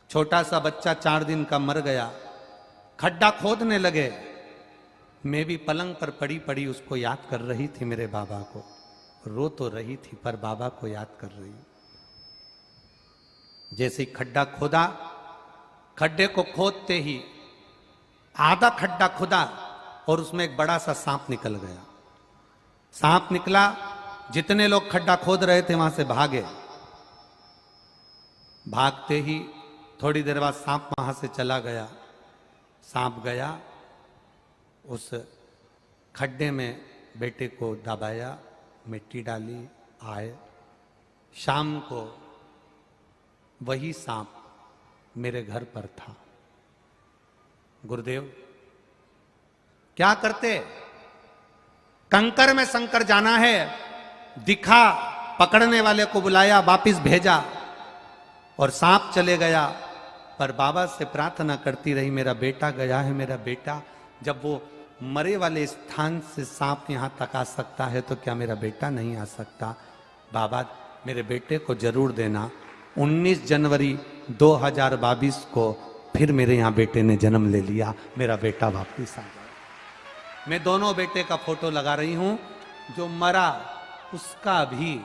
S1: छोटा सा बच्चा 4 दिन का मर गया। खड्डा खोदने लगे, मैं भी पलंग पर पड़ी पड़ी उसको याद कर रही थी, मेरे बाबा को। रो तो रही थी पर बाबा को याद कर रही। जैसे ही खड्डा खोदा, खड्डे को खोदते ही आधा खड्डा खुदा और उसमें एक बड़ा सा सांप निकल गया। सांप निकला, जितने लोग खड्डा खोद रहे थे वहां से भागे। भागते ही थोड़ी देर बाद सांप वहां से चला गया। सांप गया, उस खड्डे में बेटे को दबाया, मिट्टी डाली, आए। शाम को वही सांप मेरे घर पर था। गुरुदेव क्या करते? कंकर में शंकर जाना है, दिखा, पकड़ने वाले को बुलाया, वापिस भेजा और सांप चले गया। पर बाबा से प्रार्थना करती रही, मेरा बेटा गया है, मेरा बेटा। जब वो मरे वाले स्थान से सांप यहां तक आ सकता है तो क्या मेरा बेटा नहीं आ सकता? बाबा मेरे बेटे को जरूर देना। 19 जनवरी 2022 को फिर मेरे यहाँ बेटे ने जन्म ले लिया, मेरा बेटा वापिस आ गया। मैं दोनों बेटे का फोटो लगा रही हूं, जो मरा उसका भी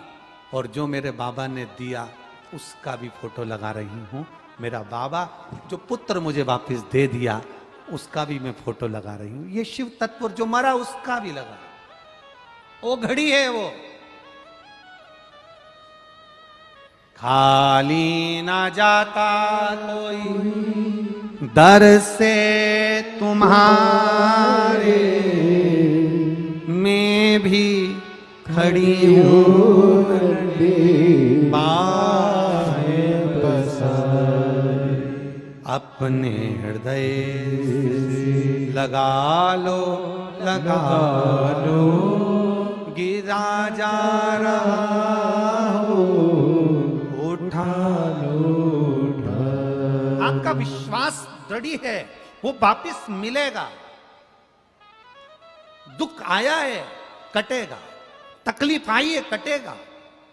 S1: और जो मेरे बाबा ने दिया उसका भी फोटो लगा रही हूं। मेरा बाबा जो पुत्र मुझे वापस दे दिया उसका भी मैं फोटो लगा रही हूं। ये शिव तत्व जो मरा उसका भी लगा, वो घड़ी है वो। खाली ना जाता कोई दर से तुम्हारे, मैं भी खड़ी हूं बाहें पसारे, अपने हृदय लगा लो, लगा लो, गिरा जा रहा हो, उठा लो, उठा। आपका विश्वास दृढ़ है, वो वापिस मिलेगा। दुख आया है, कटेगा। तकलीफ आई है, कटेगा।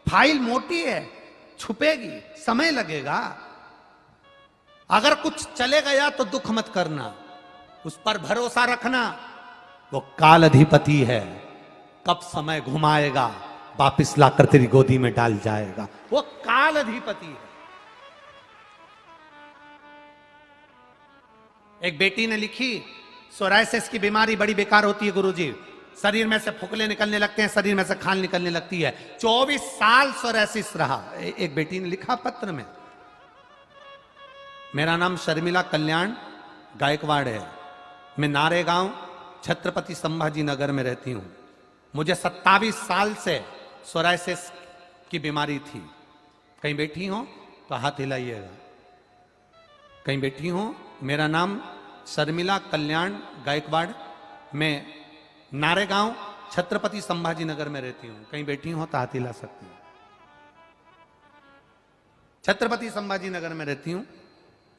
S1: फाइल मोटी है, छुपेगी, समय लगेगा। अगर कुछ चले गया तो दुख मत करना, उस पर भरोसा रखना। वो काल अधिपति है, कब समय घुमाएगा वापिस लाकर तेरी गोदी में डाल जाएगा। वो काल अधिपति है। एक बेटी ने लिखी, सोरायसिस की बीमारी बड़ी बेकार होती है गुरुजी, शरीर में से फुकले निकलने लगते हैं, शरीर में से खाल निकलने लगती है। 24 साल सोरायसिस रहा। एक बेटी ने लिखा पत्र में, मेरा नाम शर्मिला कल्याण गायकवाड़ है, मैं नारेगांव छत्रपति संभाजी नगर में रहती हूं। मुझे 27 साल से सोरायसिस की बीमारी थी। कहीं बैठी हो तो हाथ हिलाइएगा। कहीं बैठी हो? मेरा नाम शर्मिला कल्याण गायकवाड़, मैं नारेगांव छत्रपति संभाजी नगर में रहती हूं। कहीं बैठी हो तो हाथ हिला सकती हूं। छत्रपति संभाजी नगर में रहती हूं।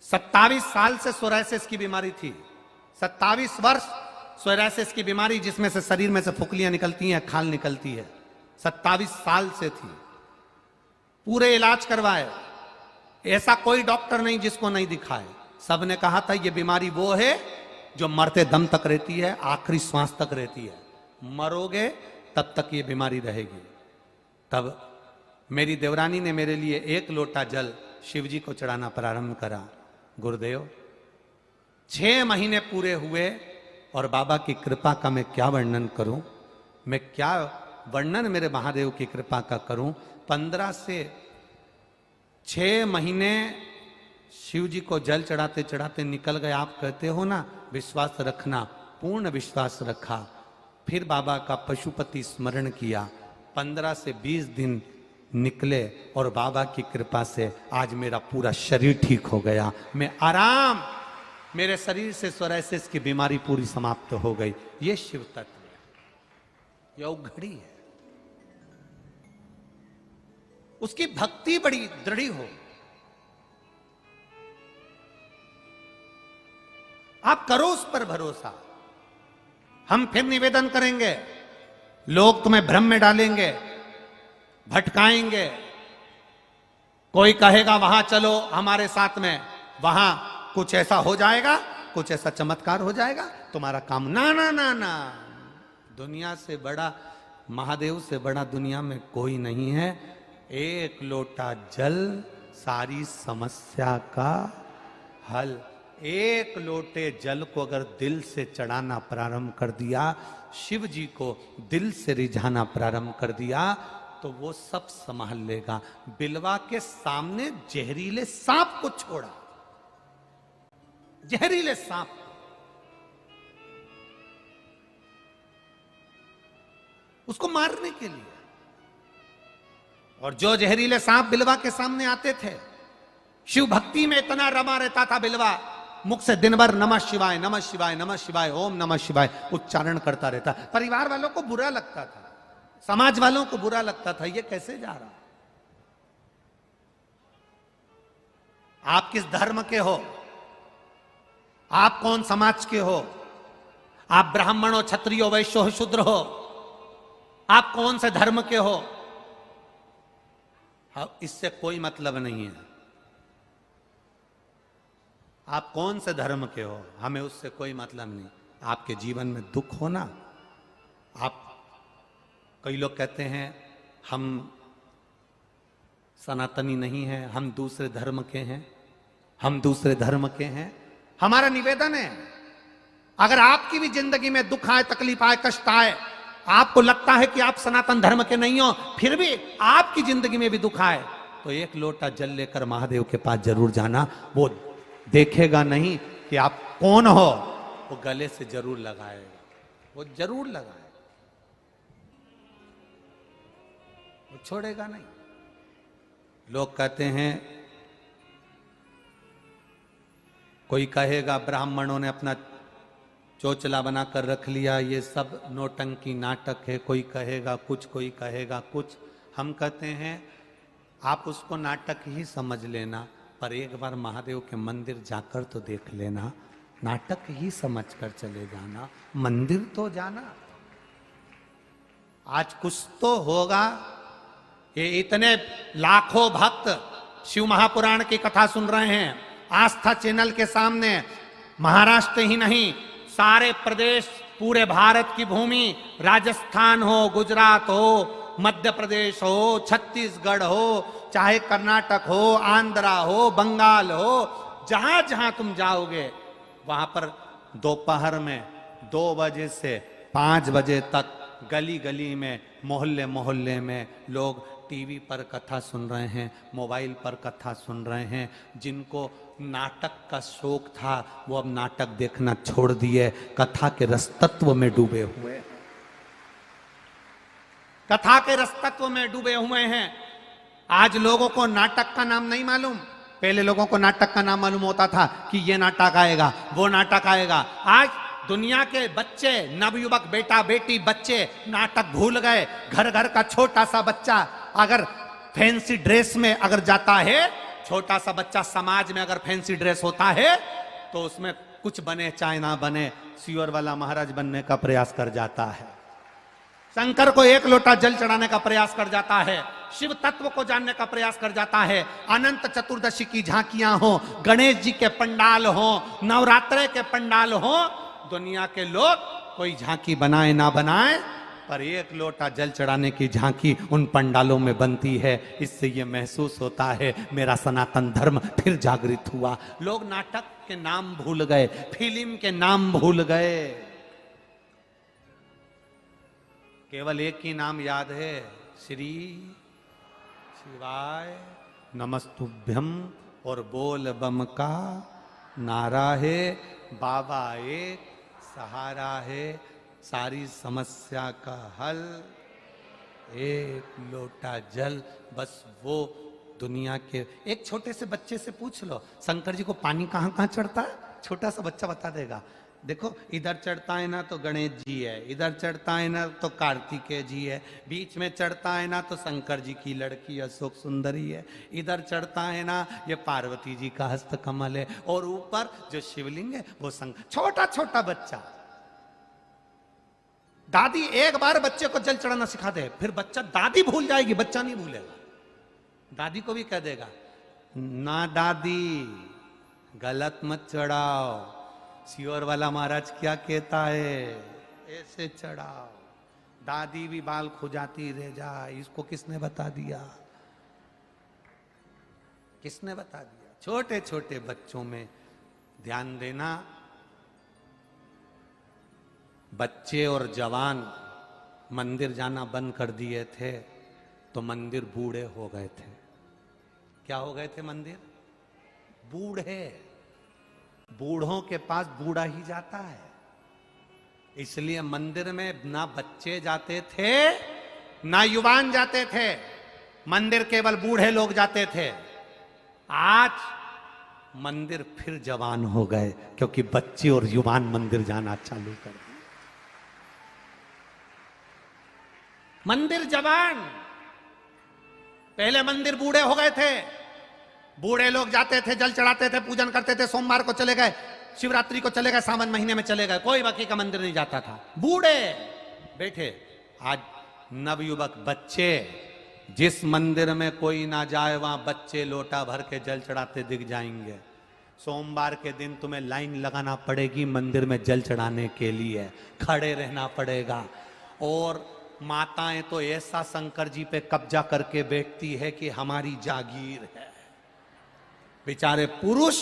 S1: 27 साल से सोरायसिस की बीमारी थी। 27 वर्ष सोरायसिस की बीमारी, जिसमें से शरीर में से फुकलियां निकलती हैं, खाल निकलती है। 27 साल से थी। पूरे इलाज करवाए, ऐसा कोई डॉक्टर नहीं जिसको नहीं दिखाए। सबने कहा था ये बीमारी वो है जो मरते दम तक रहती है, आखिरी श्वास तक रहती है। मरोगे तब तक ये बीमारी रहेगी। तब मेरी देवरानी ने मेरे लिए 1 लोटा जल शिव जी को चढ़ाना प्रारंभ करा। गुरुदेव 6 महीने पूरे हुए और बाबा की कृपा का मैं क्या वर्णन करूं, मैं क्या वर्णन मेरे महादेव की कृपा का करूं। 15 से 6 महीने शिव जी को जल चढ़ाते चढ़ाते निकल गए। आप कहते हो ना विश्वास रखना, पूर्ण विश्वास रखा। फिर बाबा का पशुपति स्मरण किया। 15 से 20 दिन निकले और बाबा की कृपा से आज मेरा पूरा शरीर ठीक हो गया। मैं आराम, मेरे शरीर से सोरायसिस की बीमारी पूरी समाप्त हो गई। ये शिव तत्व है, यह घड़ी है। उसकी भक्ति बड़ी दृढ़ हो। आप करो उस पर भरोसा। हम फिर निवेदन करेंगे, लोग तुम्हें भ्रम में डालेंगे, भटकाएंगे। कोई कहेगा वहां चलो हमारे साथ में, वहां कुछ ऐसा हो जाएगा, कुछ ऐसा चमत्कार हो जाएगा, तुम्हारा काम। ना ना ना ना, दुनिया से बड़ा, महादेव से बड़ा दुनिया में कोई नहीं है। 1 लोटा जल सारी समस्या का हल। 1 लोटे जल को अगर दिल से चढ़ाना प्रारंभ कर दिया, शिव जी को दिल से रिझाना प्रारंभ कर दिया, तो वो सब संभाल लेगा। बिलवा के सामने जहरीले सांप को छोड़ा, जहरीले सांप, उसको मारने के लिए। और जो जहरीले सांप बिलवा के सामने आते थे, शिव भक्ति में इतना रमा रहता था बिलवा मुख से दिन भर नमः शिवाय नमः शिवाय नमः शिवाय ओम नमः शिवाय उच्चारण करता रहता। परिवार वालों को बुरा लगता था, समाज वालों को बुरा लगता था, ये कैसे जा रहा। आप किस धर्म के हो, आप कौन समाज के हो, आप ब्राह्मण हो, क्षत्रिय हो, वैश्य हो, शूद्र हो, आप कौन से धर्म के हो, इससे कोई मतलब नहीं है। आप कौन से धर्म के हो, हमें उससे कोई मतलब नहीं। आपके जीवन में दुख हो ना, आप, कई लोग कहते हैं हम सनातनी नहीं हैं, हम दूसरे धर्म के हैं, हम दूसरे धर्म के हैं। हमारा निवेदन है, अगर आपकी भी जिंदगी में दुख आए, तकलीफ आए, कष्ट आए, आपको लगता है कि आप सनातन धर्म के नहीं हो, फिर भी आपकी जिंदगी में भी दुख आए, तो एक लोटा जल लेकर महादेव के पास जरूर जाना। वो देखेगा नहीं कि आप कौन हो, वो गले से जरूर लगाएगा, वो जरूर लगाएगा, वो छोड़ेगा नहीं। लोग कहते हैं, कोई कहेगा ब्राह्मणों ने अपना चोचला बनाकर रख लिया, ये सब नौटंकी नाटक है, कोई कहेगा कुछ, कोई कहेगा कुछ। हम कहते हैं आप उसको नाटक ही समझ लेना, पर एक बार महादेव के मंदिर जाकर तो देख लेना, नाटक ही समझकर चले जाना, मंदिर तो जाना। आज कुछ तो होगा। ये इतने लाखों भक्त शिव महापुराण की कथा सुन रहे हैं आस्था चैनल के सामने, महाराष्ट्र ही नहीं, सारे प्रदेश, पूरे भारत की भूमि, राजस्थान हो, गुजरात हो, मध्य प्रदेश हो, छत्तीसगढ़ हो, चाहे कर्नाटक हो, आंध्रा हो, बंगाल हो, जहां जहां तुम जाओगे वहां पर दोपहर में 2 बजे से 5 बजे तक गली गली में, मोहल्ले मोहल्ले में लोग टीवी पर कथा सुन रहे हैं, मोबाइल पर कथा सुन रहे हैं। जिनको नाटक का शौक था वो अब नाटक देखना छोड़ दिए, कथा के रसतत्व में डूबे हुए, कथा के रसतत्व में डूबे हुए हैं। आज लोगों को नाटक का नाम नहीं मालूम। पहले लोगों को नाटक का नाम मालूम होता था कि ये नाटक आएगा, वो नाटक आएगा। आज दुनिया के बच्चे, नवयुवक, बेटा बेटी बच्चे नाटक भूल गए। घर घर का छोटा सा बच्चा अगर फैंसी ड्रेस में अगर जाता है, छोटा सा बच्चा समाज में अगर फैंसी ड्रेस होता है तो उसमें कुछ बने चाहे ना बने, सियोर वाला महाराज बनने का प्रयास कर जाता है, शंकर को 1 लोटा जल चढ़ाने का प्रयास कर जाता है, शिव तत्व को जानने का प्रयास कर जाता है। अनंत चतुर्दशी की झांकियां हो, गणेश जी के पंडाल हो, नवरात्रे के पंडाल हो, दुनिया के लोग कोई झांकी बनाए ना बनाए, पर 1 लोटा जल चढ़ाने की झांकी उन पंडालों में बनती है। इससे यह महसूस होता है मेरा सनातन धर्म फिर जागृत हुआ। लोग नाटक के नाम भूल गए, फिल्म के नाम भूल गए, केवल एक ही नाम याद है, श्री शिवाय नमस्तुभ्यम, और बोल बम का नारा है। बाबा एक सहारा है, सारी समस्या का हल 1 लोटा जल। बस वो दुनिया के एक छोटे से बच्चे से पूछ लो, शंकर जी को पानी कहाँ कहाँ चढ़ता है, छोटा सा बच्चा बता देगा। देखो इधर चढ़ता है ना तो गणेश जी है, इधर चढ़ता है ना तो कार्तिकेय जी है, बीच में चढ़ता है ना तो शंकर जी की लड़की अशोक सुंदरी है, इधर चढ़ता है ना ये पार्वती जी का हस्त कमल है, और ऊपर जो शिवलिंग है वो शंकर। छोटा छोटा बच्चा, दादी एक बार बच्चे को जल चढ़ाना सिखा दे, फिर बच्चा, दादी भूल जाएगी, बच्चा नहीं भूलेगा। दादी को भी कह देगा ना दादी गलत मत चढ़ाओ, सियोर वाला महाराज क्या कहता है, ऐसे चढ़ाओ। दादी भी बाल खुजाती रह जाए, इसको किसने बता दिया, किसने बता दिया। छोटे छोटे बच्चों में ध्यान देना। बच्चे और जवान मंदिर जाना बंद कर दिए थे तो मंदिर बूढ़े हो गए थे। क्या हो गए थे मंदिर? बूढ़े। बूढ़ों के पास बूढ़ा ही जाता है, इसलिए मंदिर में ना बच्चे जाते थे ना युवान जाते थे, मंदिर केवल बूढ़े लोग जाते थे। आज मंदिर फिर जवान हो गए, क्योंकि बच्चे और युवान मंदिर जाना चालू कर दिए। मंदिर जवान, पहले मंदिर बूढ़े हो गए थे। बूढ़े लोग जाते थे, जल चढ़ाते थे, पूजन करते थे, सोमवार को चले गए, शिवरात्रि को चले गए, सावन महीने में चले गए, कोई बाकी का मंदिर नहीं जाता था, बूढ़े बैठे। आज नवयुवक बच्चे, जिस मंदिर में कोई ना जाए वहां बच्चे लोटा भर के जल चढ़ाते दिख जाएंगे। सोमवार के दिन तुम्हें लाइन लगाना पड़ेगी मंदिर में जल चढ़ाने के लिए, खड़े रहना पड़ेगा। और माताएं तो ऐसा शंकर जी पे कब्जा करके बैठती है कि हमारी जागीर है। बेचारे पुरुष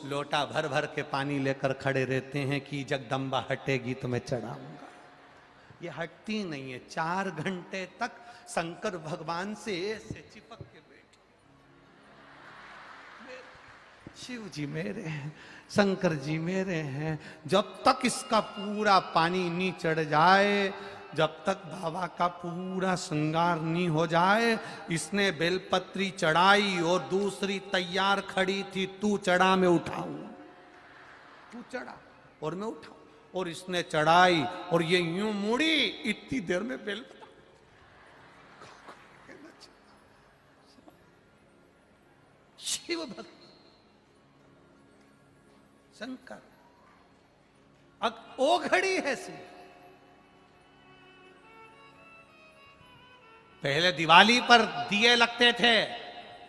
S1: लोटा भर भर के पानी लेकर खड़े रहते हैं कि जगदम्बा हटेगी तो मैं चढ़ाऊंगा। ये हटती नहीं है, 4 घंटे तक शंकर भगवान से ऐसे चिपक के बैठे। शिव जी मेरे हैं, शंकर जी मेरे हैं। जब तक इसका पूरा पानी नहीं चढ़ जाए, जब तक बाबा का पूरा श्रृंगार नहीं हो जाए। इसने बेलपत्री चढ़ाई और दूसरी तैयार खड़ी थी, तू चढ़ा मैं उठाऊं, तू चढ़ा और मैं उठाऊं। और इसने चढ़ाई और ये यूं मुड़ी, इतनी देर में बेलपत्री शिव भक्त शंकर ओ घड़ी है सी। पहले दिवाली पर दिए लगते थे,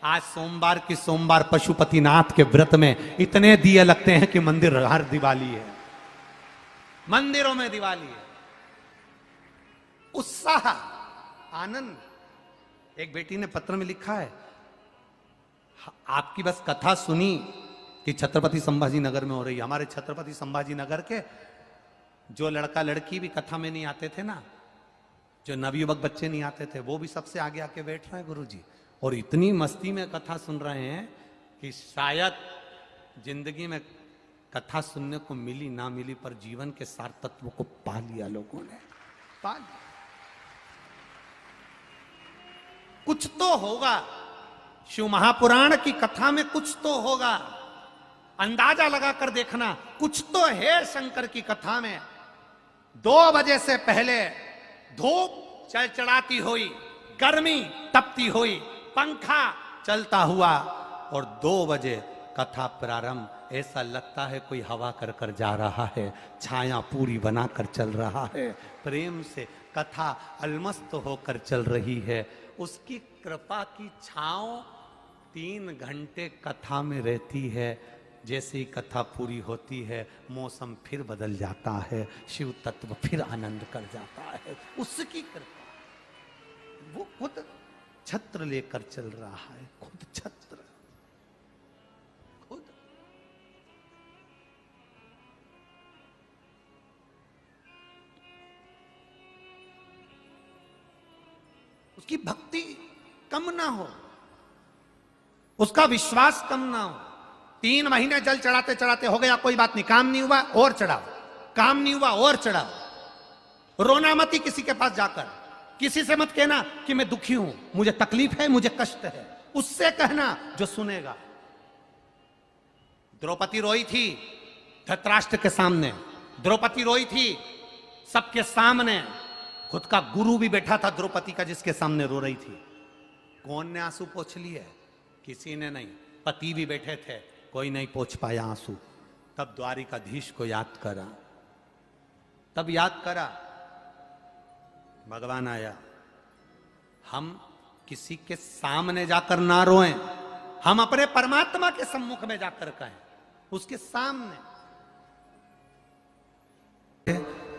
S1: आज सोमवार की सोमवार पशुपतिनाथ के व्रत में इतने दिए लगते हैं कि मंदिर हर दिवाली है, मंदिरों में दिवाली है। उत्साह, आनंद। एक बेटी ने पत्र में लिखा है, आपकी बस कथा सुनी कि छत्रपति संभाजी नगर में हो रही है। हमारे छत्रपति संभाजी नगर के जो लड़का लड़की भी कथा में नहीं आते थे ना, जो नवयुवक बच्चे नहीं आते थे, वो भी सबसे आगे आके बैठ रहे हैं गुरुजी, और इतनी मस्ती में कथा सुन रहे हैं कि शायद जिंदगी में कथा सुनने को मिली ना मिली, पर जीवन के सार तत्वों को पा लिया लोगों ने, पा लिया। कुछ तो होगा, शिव महापुराण की कथा में कुछ तो होगा, अंदाजा लगाकर देखना, कुछ तो है शंकर की कथा में। 2 बजे से पहले धूप चढ़चढ़ाती हुई, गर्मी तपती हुई, पंखा चलता हुआ, और 2 बजे कथा प्रारंभ। ऐसा लगता है कोई हवा कर कर जा रहा है, छाया पूरी बनाकर चल रहा है, प्रेम से कथा अलमस्त होकर चल रही है। उसकी कृपा की छांव 3 घंटे कथा में रहती है। जैसे ही कथा पूरी होती है, मौसम फिर बदल जाता है, शिव तत्व फिर आनंद कर जाता है। उसकी कृपा, वो खुद छत्र लेकर चल रहा है, खुद छत्र, खुद। उसकी भक्ति कम ना हो, उसका विश्वास कम ना हो। 3 महीने जल चढ़ाते चढ़ाते हो गया, कोई बात नहीं, काम नहीं हुआ और चढ़ाओ, काम नहीं हुआ और चढ़ाओ। रोना मत ही किसी के पास जाकर, किसी से मत कहना कि मैं दुखी हूं, मुझे तकलीफ है, मुझे कष्ट है। उससे कहना जो सुनेगा। द्रौपदी रोई थी धृतराष्ट्र के सामने, द्रौपदी रोई थी सबके सामने, खुद का गुरु भी बैठा था द्रौपदी का जिसके सामने रो रही थी। कौन ने आंसू पोंछ लिए? किसी ने नहीं। पति भी बैठे थे, कोई नहीं पोंछ पाया आंसू। तब द्वारिकाधीश को याद करा, तब याद करा, भगवान आया। हम किसी के सामने जाकर ना रोएं, हम अपने परमात्मा के सम्मुख में जाकर कहें, उसके सामने।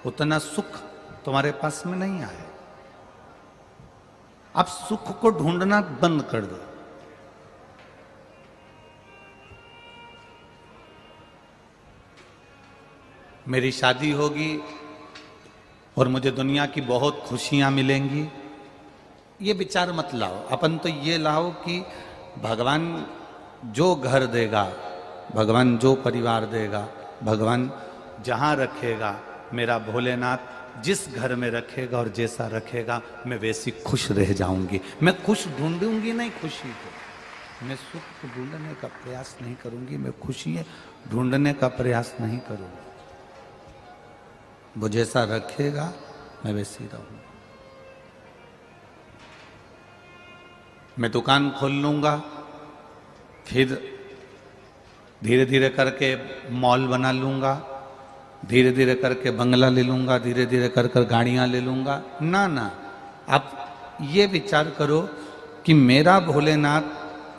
S1: उतना सुख तुम्हारे पास में नहीं आए, अब सुख को ढूंढना बंद कर दो। मेरी शादी होगी और मुझे दुनिया की बहुत खुशियां मिलेंगी, ये विचार मत लाओ। अपन तो ये लाओ कि भगवान जो घर देगा, भगवान जो परिवार देगा, भगवान जहां रखेगा, मेरा भोलेनाथ जिस घर में रखेगा और जैसा रखेगा, मैं वैसी खुश रह जाऊंगी। मैं खुश ढूंढूंगी नहीं खुशी को, मैं सुख को ढूंढने का प्रयास नहीं करूंगी, मैं खुशी ढूंढने का प्रयास नहीं करूंगी। वो जैसा रखेगा मैं वैसे ही रहूंगा। मैं दुकान खोल लूंगा, फिर धीरे धीरे करके मॉल बना लूंगा, धीरे धीरे करके बंगला ले लूंगा, धीरे धीरे कर कर गाड़ियां ले लूंगा। ना ना, आप ये विचार करो कि मेरा भोलेनाथ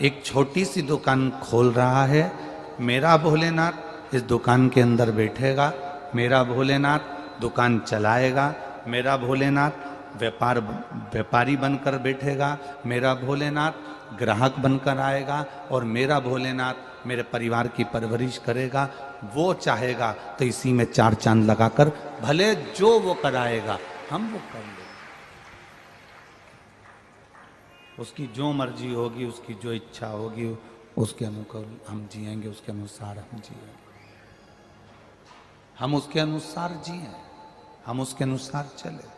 S1: एक छोटी सी दुकान खोल रहा है, मेरा भोलेनाथ इस दुकान के अंदर बैठेगा, मेरा भोलेनाथ दुकान चलाएगा, मेरा भोलेनाथ व्यापारी बनकर बैठेगा, मेरा भोलेनाथ ग्राहक बनकर आएगा, और मेरा भोलेनाथ मेरे परिवार की परवरिश करेगा। वो चाहेगा तो इसी में 4 चांद लगाकर भले जो वो कराएगा हम वो कर लेंगे। उसकी जो मर्जी होगी, उसकी जो इच्छा होगी, उसके अनुकूल हम जिएंगे, उसके अनुसार हम जिएंगे। हम उसके अनुसार जिए, हम उसके अनुसार चले।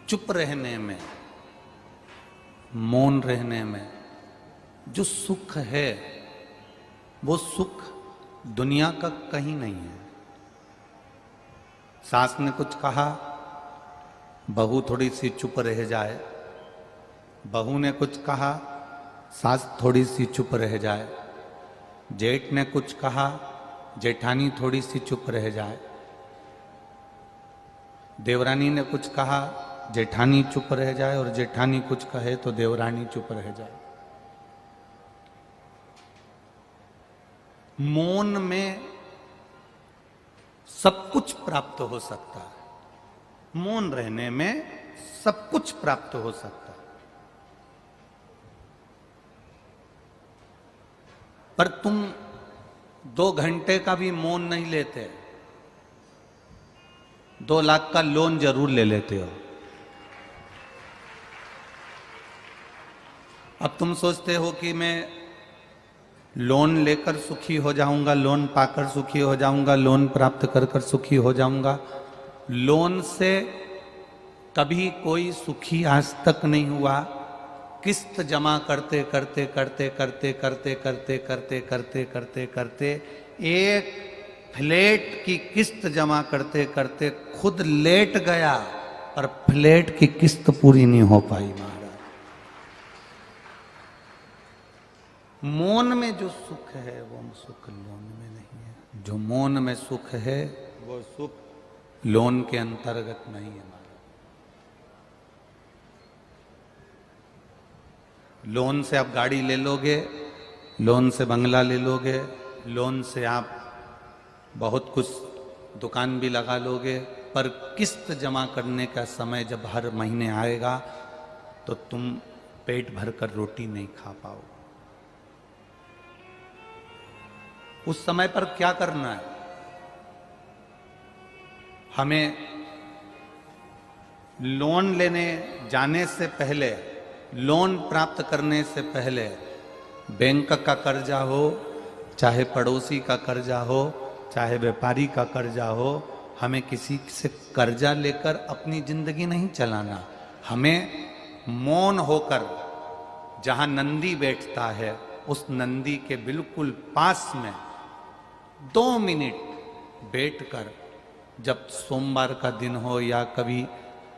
S1: चुप रहने में, मौन रहने में जो सुख है, वो सुख दुनिया का कहीं नहीं है। सास ने कुछ कहा, बहू थोड़ी सी चुप रह जाए, बहू ने कुछ कहा, सास थोड़ी सी चुप रह जाए, जेठ ने कुछ कहा, जेठानी थोड़ी सी चुप रह जाए, देवरानी ने कुछ कहा, जेठानी चुप रह जाए, और जेठानी कुछ कहे तो देवरानी चुप रह जाए। मौन में सब कुछ प्राप्त हो सकता है, मौन रहने में सब कुछ प्राप्त हो सकता है। पर तुम 2 घंटे का भी मौन नहीं लेते, 2 लाख का लोन जरूर ले लेते हो। अब तुम सोचते हो कि मैं लोन लेकर सुखी हो जाऊंगा, लोन पाकर सुखी हो जाऊंगा, लोन प्राप्त कर कर सुखी हो जाऊंगा। लोन से कभी कोई सुखी आज तक नहीं हुआ। किस्त जमा करते करते करते करते करते करते करते करते करते करते एक फ्लैट की किस्त जमा करते करते खुद लेट गया, पर फ्लैट की किस्त पूरी नहीं हो पाई। महाराज, मौन में जो सुख है वो सुख लोन में नहीं है। जो मौन में सुख है वो सुख लोन के अंतर्गत नहीं है। लोन से आप गाड़ी ले लोगे, लोन से बंगला ले लोगे, लोन से आप बहुत कुछ दुकान भी लगा लोगे, पर किस्त जमा करने का समय जब हर महीने आएगा तो तुम पेट भरकर रोटी नहीं खा पाओ। उस समय पर क्या करना है? हमें लोन लेने जाने से पहले, लोन प्राप्त करने से पहले बैंक का कर्जा हो, चाहे पड़ोसी का कर्जा हो, चाहे व्यापारी का कर्जा हो, हमें किसी से कर्जा लेकर अपनी जिंदगी नहीं चलाना। हमें मौन होकर, जहां नंदी बैठता है उस नंदी के बिल्कुल पास में 2 मिनट बैठकर, जब सोमवार का दिन हो या कभी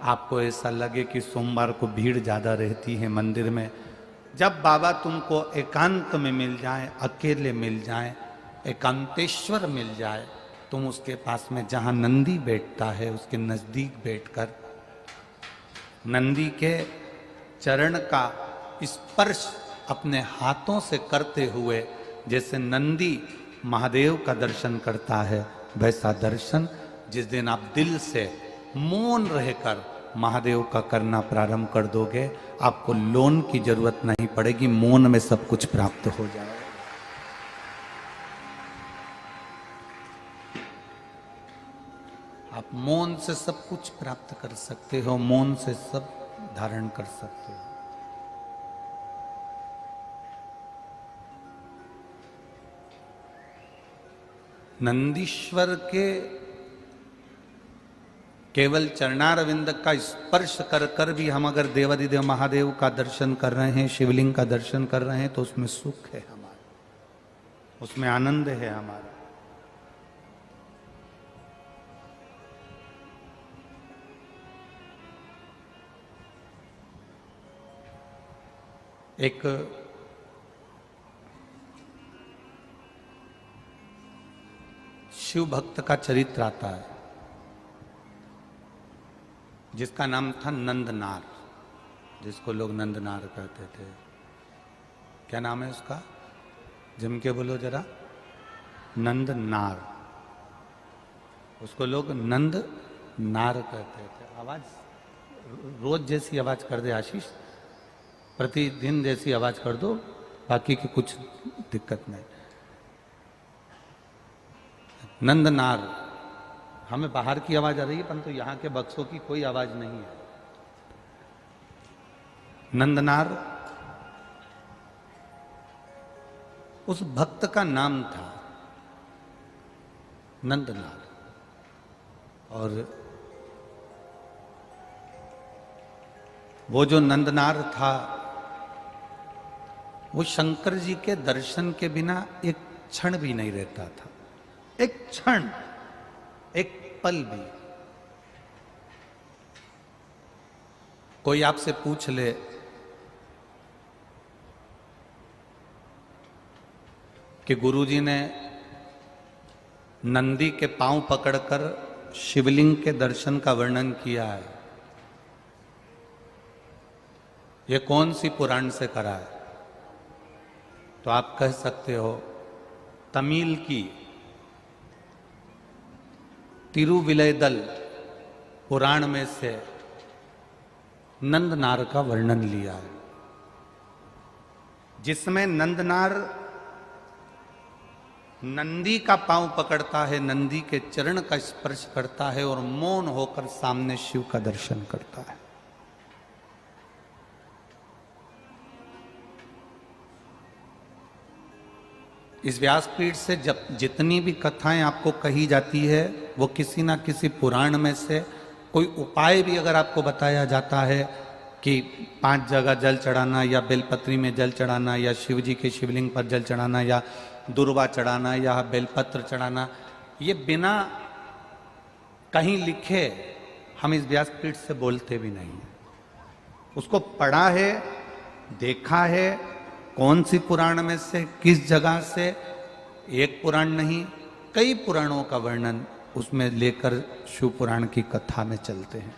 S1: आपको ऐसा लगे कि सोमवार को भीड़ ज़्यादा रहती है मंदिर में, जब बाबा तुमको एकांत में मिल जाए, अकेले मिल जाए, एकांतेश्वर मिल जाए, तुम उसके पास में जहाँ नंदी बैठता है उसके नज़दीक बैठकर नंदी के चरण का स्पर्श अपने हाथों से करते हुए, जैसे नंदी महादेव का दर्शन करता है, वैसा दर्शन जिस दिन आप दिल से मौन रहकर महादेव का करना प्रारंभ कर दोगे, आपको लोन की जरूरत नहीं पड़ेगी, मौन में सब कुछ प्राप्त हो जाएगा। आप मौन से सब कुछ प्राप्त कर सकते हो, मौन से सब धारण कर सकते हो। नंदीश्वर के केवल चरणारविंद का स्पर्श कर कर भी हम अगर देवाधिदेव महादेव का दर्शन कर रहे हैं, शिवलिंग का दर्शन कर रहे हैं, तो उसमें सुख है हमारा, उसमें आनंद है हमारा। एक शिव भक्त का चरित्र आता है जिसका नाम था नंदनार, जिसको लोग नंदनार कहते थे। क्या नाम है उसका? जम के बोलो जरा। नंदनार। उसको लोग नंद नार कहते थे। आवाज रोज जैसी आवाज कर दे आशीष, प्रतिदिन जैसी आवाज कर दो, बाकी की कुछ दिक्कत नहीं। नंदनार। हमें बाहर की आवाज आ रही है, परंतु यहां के बक्सों की कोई आवाज नहीं है। नंदनार उस भक्त का नाम था, नंदनार। और वो जो नंदनार था, वो शंकर जी के दर्शन के बिना एक क्षण भी नहीं रहता था। एक क्षण, एक पल भी। कोई आपसे पूछ ले कि गुरुजी ने नंदी के पांव पकड़कर शिवलिंग के दर्शन का वर्णन किया है, ये कौन सी पुराण से करा है? तो आप कह सकते हो तमिल की तिरुविलयदल पुराण में से नंदनार का वर्णन लिया है, जिसमें नंदनार नंदी का पांव पकड़ता है, नंदी के चरण का स्पर्श करता है और मौन होकर सामने शिव का दर्शन करता है। इस व्यासपीठ से जब जितनी भी कथाएं आपको कही जाती है, वो किसी ना किसी पुराण में से कोई उपाय भी अगर आपको बताया जाता है कि 5 जगह जल चढ़ाना, या बेलपत्री में जल चढ़ाना, या शिव जी के शिवलिंग पर जल चढ़ाना, या दुर्वा चढ़ाना, या बेलपत्र चढ़ाना, ये बिना कहीं लिखे हम इस व्यासपीठ से बोलते भी नहीं हैं। उसको पढ़ा है, देखा है, कौन सी पुराण में से, किस जगह से, एक पुराण नहीं कई पुराणों का वर्णन उसमें लेकर शिव पुराण की कथा में चलते हैं।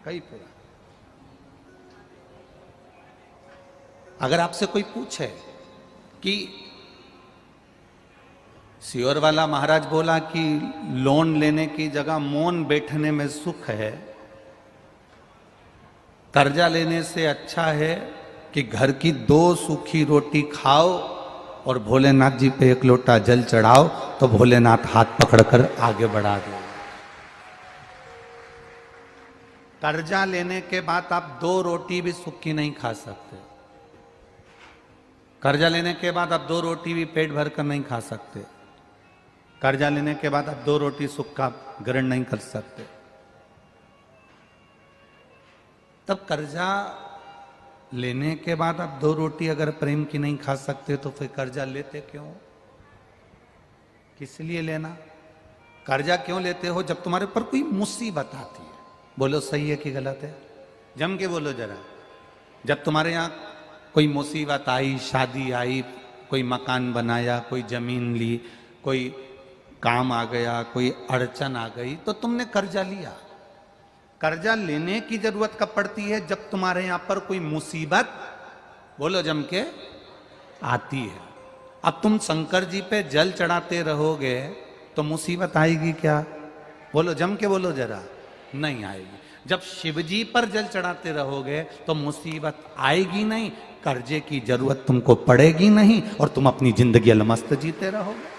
S1: कई पुराण। अगर आपसे कोई पूछे कि सियोर वाला महाराज बोला कि लोन लेने की जगह मौन बैठने में सुख है, कर्जा लेने से अच्छा है कि घर की 2 सूखी रोटी खाओ और भोलेनाथ जी पे 1 लोटा जल चढ़ाओ, तो भोलेनाथ हाथ पकड़कर आगे बढ़ा दो। कर्जा लेने के बाद आप 2 रोटी भी सूखी नहीं खा सकते। कर्जा लेने के बाद आप 2 रोटी भी पेट भर कर नहीं खा सकते। कर्जा लेने के बाद आप 2 रोटी सूखा ग्रहण नहीं कर सकते। तब कर्जा लेने के बाद आप 2 रोटी अगर प्रेम की नहीं खा सकते, तो फिर कर्जा लेते क्यों? किस लिए लेना? कर्जा क्यों लेते हो? जब तुम्हारे ऊपर कोई मुसीबत आती है। बोलो सही है कि गलत है? जम के बोलो जरा। जब तुम्हारे यहाँ कोई मुसीबत आई, शादी आई, कोई मकान बनाया, कोई जमीन ली, कोई काम आ गया, कोई अड़चन आ गई, तो तुमने कर्जा लिया। कर्जा लेने की जरूरत कब पड़ती है? जब तुम्हारे यहां पर कोई मुसीबत, बोलो जम के, आती है। अब तुम शंकर जी पे जल चढ़ाते रहोगे तो मुसीबत आएगी क्या? बोलो जम के बोलो जरा। नहीं आएगी। जब शिव जी पर जल चढ़ाते रहोगे तो मुसीबत आएगी नहीं, कर्जे की जरूरत तुमको पड़ेगी नहीं, और तुम अपनी जिंदगी अलमस्त जीते रहोगे।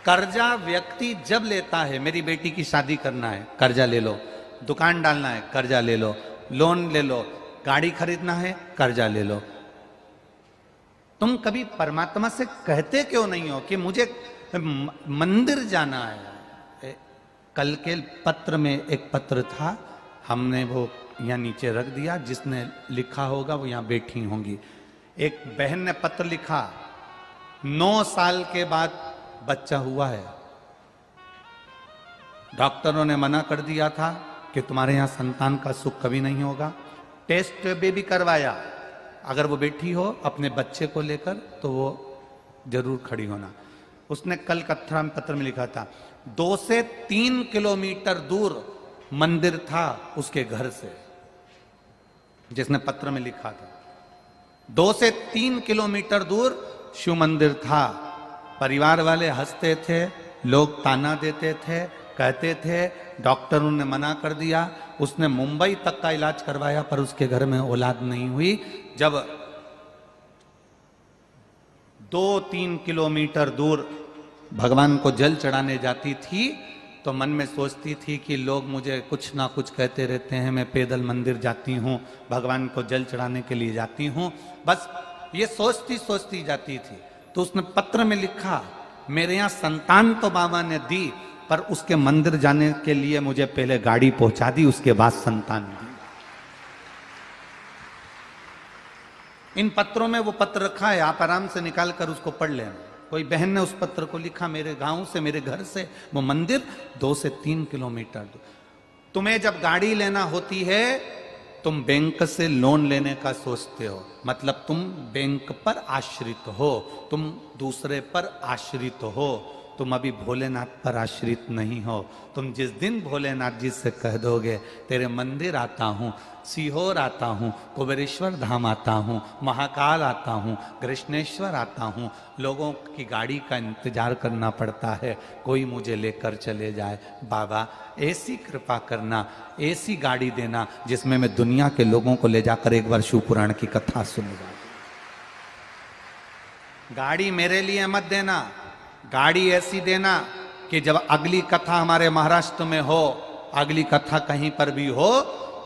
S1: कर्जा व्यक्ति जब लेता है, मेरी बेटी की शादी करना है, कर्जा ले लो, दुकान डालना है, कर्जा ले लो, लोन ले लो, गाड़ी खरीदना है, कर्जा ले लो, तुम कभी परमात्मा से कहते क्यों नहीं हो कि मुझे मंदिर जाना है? कल के पत्र में एक पत्र था, हमने वो यहाँ नीचे रख दिया, जिसने लिखा होगा वो यहाँ बैठी होंगी। एक बहन ने पत्र लिखा, 9 साल के बाद बच्चा हुआ है, डॉक्टरों ने मना कर दिया था कि तुम्हारे यहाँ संतान का सुख कभी नहीं होगा। टेस्ट बेबी करवाया, अगर वो बैठी हो अपने बच्चे को लेकर तो वो जरूर खड़ी होना। उसने कल कथा में पत्र में लिखा था 2 से 3 किलोमीटर दूर मंदिर था उसके घर से, जिसने पत्र में लिखा था 2 से 3 किलोमीटर दूर शिव मंदिर था। परिवार वाले हंसते थे, लोग ताना देते थे, कहते थे, डॉक्टरों ने मना कर दिया। उसने मुंबई तक का इलाज करवाया पर उसके घर में औलाद नहीं हुई। जब 2-3 किलोमीटर दूर भगवान को जल चढ़ाने जाती थी तो मन में सोचती थी कि लोग मुझे कुछ ना कुछ कहते रहते हैं, मैं पैदल मंदिर जाती हूँ, भगवान को जल चढ़ाने के लिए जाती हूँ, बस ये सोचती सोचती जाती थी। तो उसने पत्र में लिखा, मेरे यहाँ संतान तो बाबा ने दी पर उसके मंदिर जाने के लिए मुझे पहले गाड़ी पहुंचा दी, उसके बाद संतान दी। इन पत्रों में वो पत्र रखा है, आप आराम से निकाल कर उसको पढ़ लेना। कोई बहन ने उस पत्र को लिखा, मेरे गांव से, मेरे घर से वो मंदिर 2 से 3 किलोमीटर दूर। तुम्हें जब गाड़ी लेना होती है तुम बैंक से लोन लेने का सोचते हो, मतलब तुम बैंक पर आश्रित हो, तुम दूसरे पर आश्रित हो, तुम अभी भोलेनाथ पर आश्रित नहीं हो। तुम जिस दिन भोलेनाथ जी से कह दोगे तेरे मंदिर आता हूँ, सीहोर आता हूँ, कुबेरेश्वर धाम आता हूँ, महाकाल आता हूँ, कृष्णेश्वर आता हूँ, लोगों की गाड़ी का इंतजार करना पड़ता है, कोई मुझे लेकर चले जाए। बाबा ऐसी कृपा करना, ऐसी गाड़ी देना जिसमें मैं दुनिया के लोगों को ले जाकर एक बार शिव पुराण की कथा सुनूंगा। गाड़ी मेरे लिए मत देना, गाड़ी ऐसी देना कि जब अगली कथा हमारे महाराष्ट्र में हो, अगली कथा कहीं पर भी हो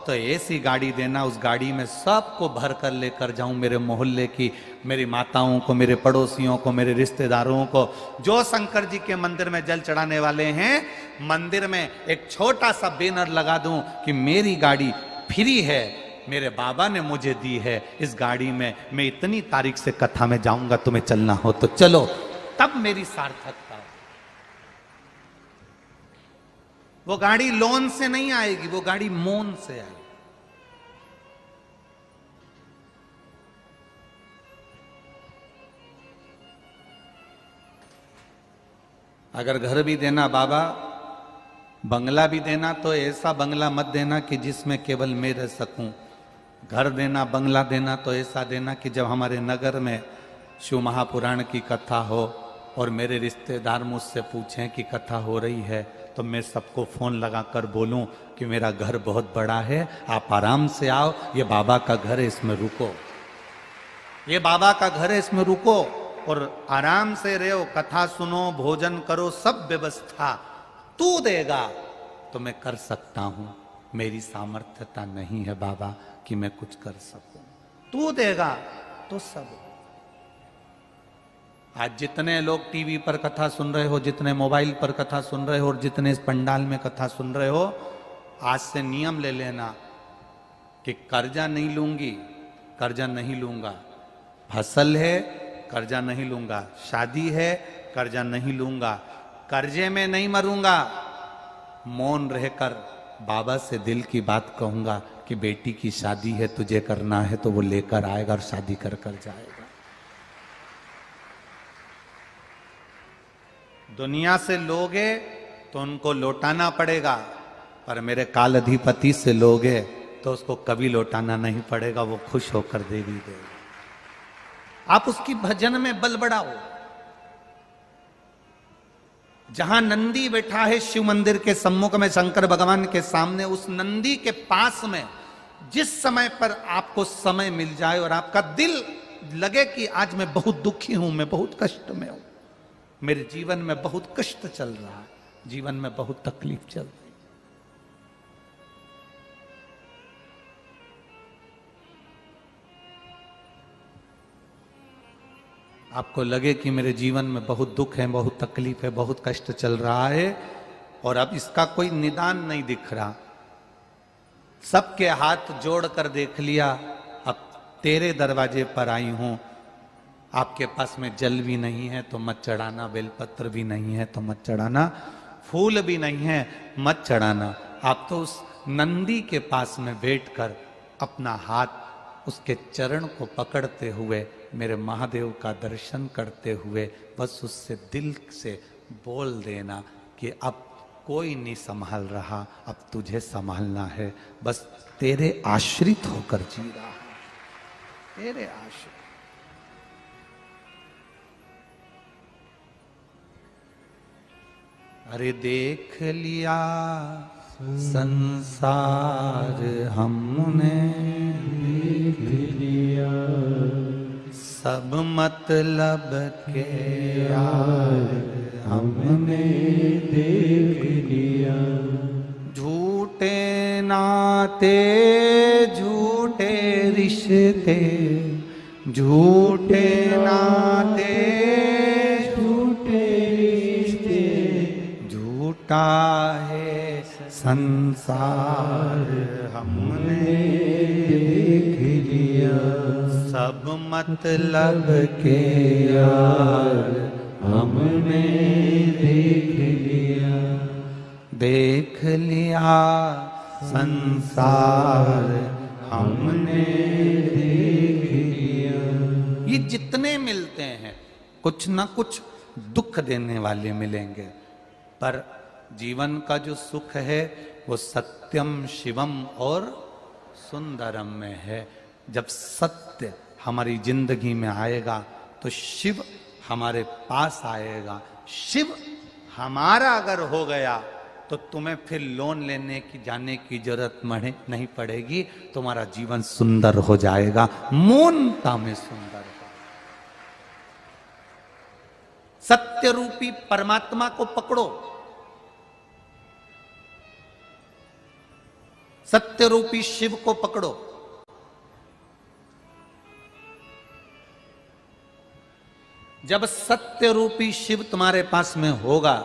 S1: तो ऐसी गाड़ी देना, उस गाड़ी में सबको भर कर लेकर जाऊं, मेरे मोहल्ले की, मेरी माताओं को, मेरे पड़ोसियों को, मेरे रिश्तेदारों को, जो शंकर जी के मंदिर में जल चढ़ाने वाले हैं, मंदिर में एक छोटा सा बैनर लगा दूं कि मेरी गाड़ी फ्री है, मेरे बाबा ने मुझे दी है, इस गाड़ी में मैं इतनी तारीख से कथा में जाऊंगा, तुम्हें चलना हो तो चलो, तब मेरी सार्थकता। वो गाड़ी लोन से नहीं आएगी, वो गाड़ी मौन से आएगी। अगर घर भी देना बाबा, बंगला भी देना, तो ऐसा बंगला मत देना कि जिसमें केवल मैं रह सकूं। घर देना, बंगला देना तो ऐसा देना कि जब हमारे नगर में शिव महापुराण की कथा हो और मेरे रिश्तेदार मुझसे पूछें कि कथा हो रही है तो मैं सबको फोन लगाकर बोलूं कि मेरा घर बहुत बड़ा है, आप आराम से आओ, ये बाबा का घर है, इसमें रुको, ये बाबा का घर है, इसमें रुको और आराम से रहो, कथा सुनो, भोजन करो, सब व्यवस्था तू देगा तो मैं कर सकता हूं, मेरी सामर्थ्यता नहीं है बाबा कि मैं कुछ कर सकूं, तू देगा तो सब। आज जितने लोग टीवी पर कथा सुन रहे हो, जितने मोबाइल पर कथा सुन रहे हो और जितने इस पंडाल में कथा सुन रहे हो, आज से नियम ले लेना कि कर्जा नहीं लूंगी, कर्जा नहीं लूंगा, फसल है कर्जा नहीं लूंगा, शादी है कर्जा नहीं लूंगा, कर्जे में नहीं मरूंगा, मौन रहकर बाबा से दिल की बात कहूंगा कि बेटी की शादी है, तुझे करना है तो वो लेकर आएगा और शादी कर कर जाएगा। दुनिया से लोगे तो उनको लौटाना पड़ेगा, पर मेरे काल अधिपति से लोगे तो उसको कभी लौटाना नहीं पड़ेगा, वो खुश होकर देवी देगा। आप उसकी भजन में बल बढ़ाओ। जहां नंदी बैठा है शिव मंदिर के सम्मुख में, शंकर भगवान के सामने, उस नंदी के पास में जिस समय पर आपको समय मिल जाए और आपका दिल लगे कि आज मैं बहुत दुखी हूं, मैं बहुत कष्ट में हूं, मेरे जीवन में बहुत कष्ट चल रहा है, जीवन में बहुत तकलीफ चल रही, आपको लगे कि मेरे जीवन में बहुत दुख है, बहुत तकलीफ है, बहुत कष्ट चल रहा है और अब इसका कोई निदान नहीं दिख रहा, सबके हाथ जोड़कर देख लिया, अब तेरे दरवाजे पर आई हूं, आपके पास में जल भी नहीं है तो मत चढ़ाना, बेलपत्र भी नहीं है तो मत चढ़ाना, फूल भी नहीं है मत चढ़ाना। आप तो उस नंदी के पास में बैठकर अपना हाथ उसके चरण को पकड़ते हुए मेरे महादेव का दर्शन करते हुए बस उससे दिल से बोल देना कि अब कोई नहीं संभाल रहा, अब तुझे संभालना है, बस तेरे आश्रित होकर जी रहा है, तेरे आश्रित। अरे देख लिया संसार हमने,
S2: देख लिया
S1: सब मतलब के
S2: यार हमने देख लिया,
S1: झूठे नाते झूठे रिश्ते, झूठे नाते
S2: झूठे रिश्ते,
S1: झूठा है संसार हमने
S2: देख लिया,
S1: सब मतलब के
S2: यार हमने देख लिया,
S1: देख लिया संसार हमने
S2: देख लिया।
S1: ये जितने मिलते हैं कुछ ना कुछ दुख देने वाले मिलेंगे, पर जीवन का जो सुख है वो सत्यम शिवम और सुंदरम में है। जब सत्य हमारी जिंदगी में आएगा तो शिव हमारे पास आएगा। शिव हमारा अगर हो गया तो तुम्हें फिर लोन लेने की जाने की जरूरत नहीं पड़ेगी, तुम्हारा जीवन सुंदर हो जाएगा, मूर्ता में सुंदर हो। सत्य रूपी परमात्मा को पकड़ो, सत्य रूपी शिव को पकड़ो। जब सत्य रूपी शिव तुम्हारे पास में होगा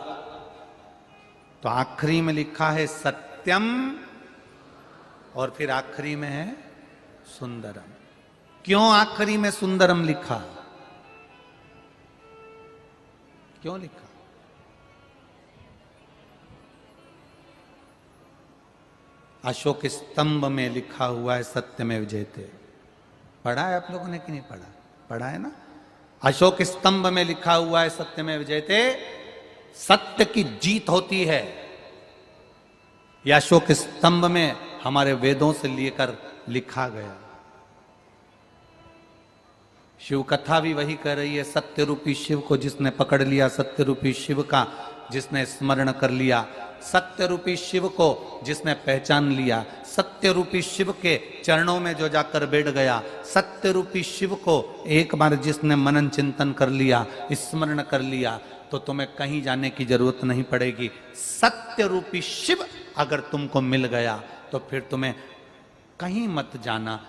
S1: तो आखिरी में लिखा है सत्यम और फिर आखिरी में है सुंदरम। क्यों आखिरी में सुंदरम लिखा? क्यों लिखा? अशोक स्तंभ में लिखा हुआ है सत्यमेव जयते। पढ़ा है आप लोगों ने कि नहीं पढ़ा? पढ़ा है ना? अशोक स्तंभ में लिखा हुआ है सत्यमेव जयते, सत्य की जीत होती है। यह अशोक स्तंभ में हमारे वेदों से लेकर लिखा गया। शिव कथा भी वही कह रही है, सत्य रूपी शिव को जिसने पकड़ लिया, सत्य रूपी शिव का जिसने स्मरण कर लिया, सत्य रूपी शिव को जिसने पहचान लिया, सत्य रूपी शिव के चरणों में जो जाकर बैठ गया, सत्य रूपी शिव को एक बार जिसने मनन चिंतन कर लिया, स्मरण कर लिया, तो तुम्हें कहीं जाने की जरूरत नहीं पड़ेगी। सत्य रूपी शिव अगर तुमको मिल गया तो फिर तुम्हें कहीं मत जाना,